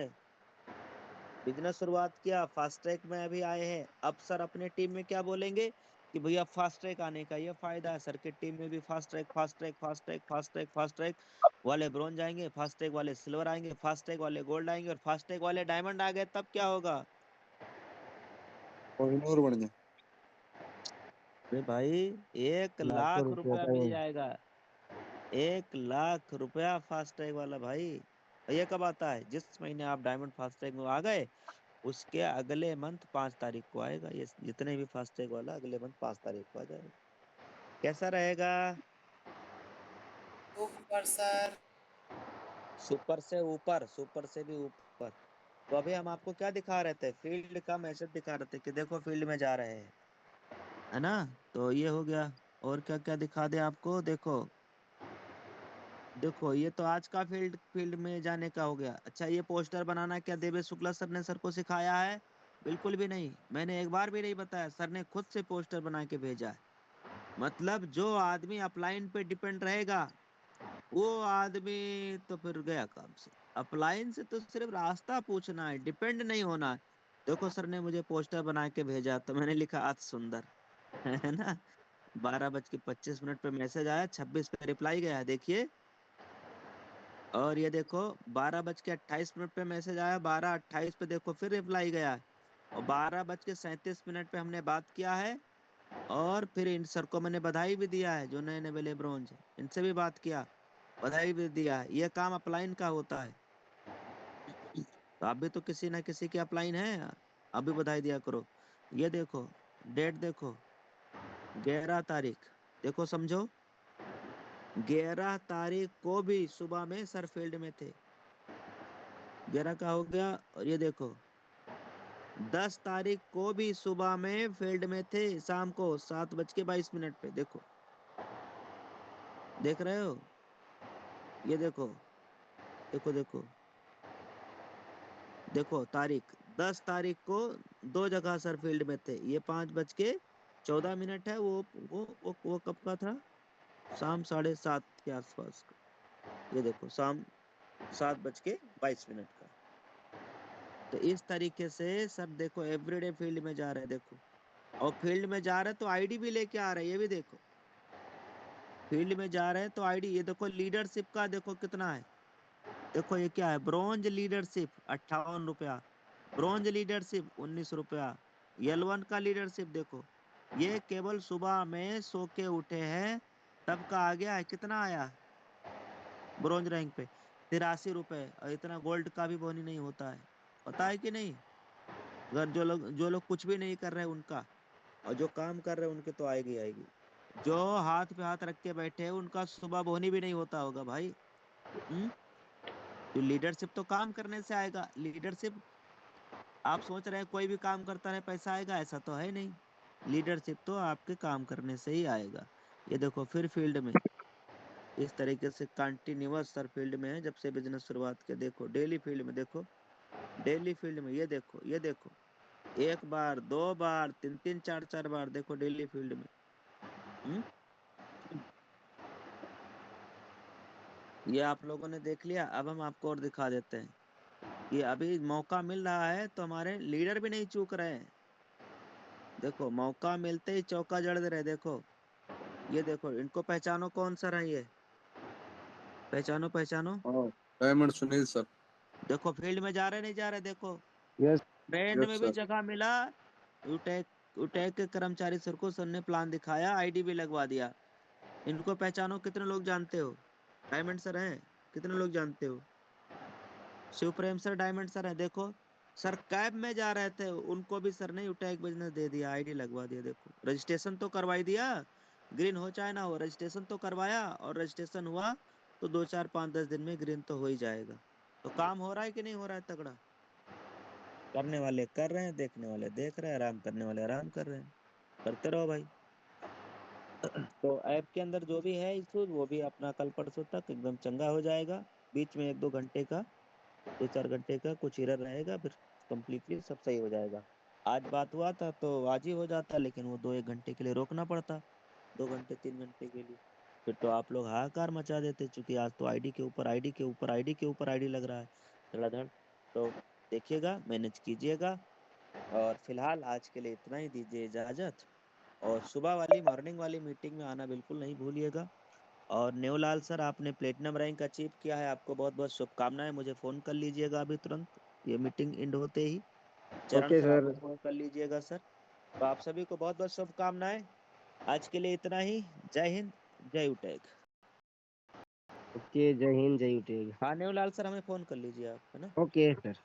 बिजनेस शुरुआत किया, फास्ट ट्रैक में अभी आए हैं, अब सर अपने टीम में क्या बोलेंगे कि भैया फास्ट ट्रैक आने का ये फायदा है। सर के टीम में भी fast track fast track fast track fast track fast track वाले ब्रॉन्ज आएंगे, फास्ट ट्रैक वाले सिल्वर आएंगे, फास्ट ट्रैक वाले गोल्ड आएंगे, और फास्ट ट्रैक वाले डायमंड आ गए तब क्या होगा? कोहिनूर बन गया। अरे भाई, एक लाखों लाख रुपया रुपया का मिल ये। जाएगा। 1 लाख रुपया फास्ट ट्रैग वाला भाई। ये कब आता है? जिस महीने आप डायमंड फास्ट ट्रैग में आ गए, उसके अगले मंथ 5 तारीख को आएगा। ये जितने भी फास्ट ट्रैग वाला अगले मंथ 5 तारीख को आ जाएगा। कैसा रहेगा? ऊपर सर। सुपर से ऊपर, सुपर से भी ऊपर। तो अभी हम आपको क्या दिखा रहे थे? फील्ड का मैसेज दिखा रहे थे कि देखो फील्ड में जा रहे हैं, है ना? तो ये हो गया। और क्या क्या दिखा दे आपको? देखो देखो, ये तो आज का फील्ड में जाने का हो गया। अच्छा, ये पोस्टर बनाना क्या देवेश शुक्ला सर ने सर को सिखाया है? बिल्कुल भी नहीं, मैंने एक बार भी नहीं बताया। सर ने खुद से पोस्टर बना के भेजा है। मतलब जो आदमी अपलाइन पे डिपेंड रहेगा वो आदमी तो फिर गया काम से। अपलाइन से तो सिर्फ रास्ता पूछना है, डिपेंड नहीं होना है। देखो सर ने मुझे पोस्टर बना के भेजा तो मैंने लिखा अति सुंदर, है ना? 12:25 पे मैसेज आया, 26 पे रिप्लाई गया, देखिए। और ये देखो 12:28 पे मैसेज आया, 12:28 पे देखो फिर रिप्लाई गया है। और 12:37 पे हमने बात किया है। और फिर इन सर को मैंने बधाई भी दिया है, जो नए नए ब्रॉन्ज, इनसे भी बात किया। बधाई भी दिया। ये काम अपलाइन का होता है। तो आप भी तो किसी ना किसी की अपलाइन है, अभी बधाई दिया करो। ये देखो, डेट देखो, 11 तारीख, देखो समझो, 11 तारीख को भी सुबह में सर फील्ड में थे, 11 का हो गया। और ये देखो 10 तारीख को भी सुबह में फील्ड में थे, शाम को 7:22 पे, देखो, देख रहे हो, ये देखो, देखो देखो देखो तारीख, 10 तारीख को 2 जगह सर फील्ड में थे। ये 5:14 है, वो कब का था, शाम 7:30 के आसपास का। ये देखो शाम 7:22 का। तो इस तरीके से सर देखो एवरीडे फील्ड में जा रहे हैं, देखो, और फील्ड में जा रहे हैं तो आईडी भी लेके आ रहे हैं, ये भी देखो, फील्ड में जा रहे हैं तो आईडी, ये देखो लीडरशिप का देखो कितना है, देखो ये क्या है, ब्रॉन्ज लीडरशिप 58 रुपया, ब्रॉन्ज लीडरशिप 19 रुपया, L1 का लीडरशिप देखो, ये केवल सुबह में सो के उठे हैं तब का आ गया है, कितना आया ब्रॉन्ज रैंक पे, 83 रुपए। और इतना गोल्ड का भी बोनी नहीं होता है, पता है कि नहीं। अगर जो लोग कुछ भी नहीं कर रहे उनका, और जो काम कर रहे हैं उनके तो आएगी आएगी। जो हाथ पे हाथ रख के बैठे हैं उनका सुबह बोनी भी नहीं होता होगा भाई। तो लीडरशिप तो काम करने से आएगा। लीडरशिप, आप सोच रहे हैं कोई भी काम करता रहे पैसा आएगा, ऐसा तो है नहीं। लीडरशिप तो आपके काम करने से ही आएगा। ये देखो फिर फील्ड में इस तरीके से कंटिन्यूअस सर फील्ड में है जब से बिजनेस शुरुआत के। देखो डेली फील्ड में, देखो डेली फील्ड में, ये देखो, ये देखो, 1 बार 2 बार 3 3 4 4 बार, देखो डेली फील्ड में। हम्म ये आप लोगों ने देख लिया। अब हम आपको और दिखा देते हैं। ये अभी मौका मिल रहा है तो हमारे लीडर भी नहीं चूक रहे हैं। देखो मौका मिलते ही चौका जड़ दे रहे, देखो, ये देखो, इनको पहचानो कौन सा रहा ये, पहचानो पहचानो। हाँ, डायमंड सुनील सर। देखो फील्ड में जा रहे नहीं जा रहे, देखो यस। ट्रेंड यस में भी सर। जगह मिला। यूटेक यूटेक के कर्मचारी सर को सर ने प्लान दिखाया, आईडी भी लगवा दिया। इनको पहचानो, कितने लोग जानते हो, डायमंड सर हैं, कितने लोग जानते हो, शिव प्रेम सर डायमंड सर है। देखो सर कैब में जा रहे थे, उनको भी सर ने यूटेक बिजनेस दे दिया, आईडी लगवा दिया। देखो रजिस्ट्रेशन तो करवाई दिया, ग्रीन हो चाहे ना हो, रजिस्ट्रेशन तो करवाया, और रजिस्ट्रेशन हुआ तो 2 4 5 10 दिन में ग्रीन तो हो ही जाएगा। तो काम हो रहा है कि नहीं हो रहा है तगड़ा। करने वाले कर रहे हैं, देखने वाले देख रहे हैं, आराम करने वाले आराम कर रहे हैं। करते रहो भाई। तो ऐप के अंदर जो भी है इशू, वो भी अपना कल परसों तक एकदम चंगा हो जाएगा। बीच में 1 2 घंटे का, 2 4 घंटे का कुछ एरर रहेगा, फिर कंप्लीटली सब सही हो जाएगा। आज बात हुआ था तो आज ही हो जाता, लेकिन वो 2 1 घंटे के लिए रोकना पड़ता, 2 घंटे 3 घंटे के लिए। फिर तो आप लोग हाहाकार मचा देते, क्योंकि आज तो आईडी के ऊपर आईडी के ऊपर आईडी के ऊपर आईडी लग रहा है धड़ाधड़। तो देखिएगा, मैनेज कीजिएगा। और फिलहाल आज के लिए इतना ही, दीजिए इजाजत। और सुबह वाली मॉर्निंग वाली मीटिंग में आना बिल्कुल नहीं भूलिएगा। और नेवलाल सर, आपने प्लेटिनम रैंक अचीव किया है, आपको बहुत बहुत शुभकामनाएं। मुझे फोन कर लीजिएगा अभी तुरंत, ये मीटिंग एंड होते ही। चरण ओके सर, आप सर। भी फोन कर लीजिएगा सर। तो आप सभी को बहुत बहुत शुभकामनाएं। आज के लिए इतना ही। जय हिंद, जय उटेक। ओके, जय हिंद जय उटेग। हाँ नेवलाल सर, हमें फोन कर लीजिए आप, है ना। Okay sir.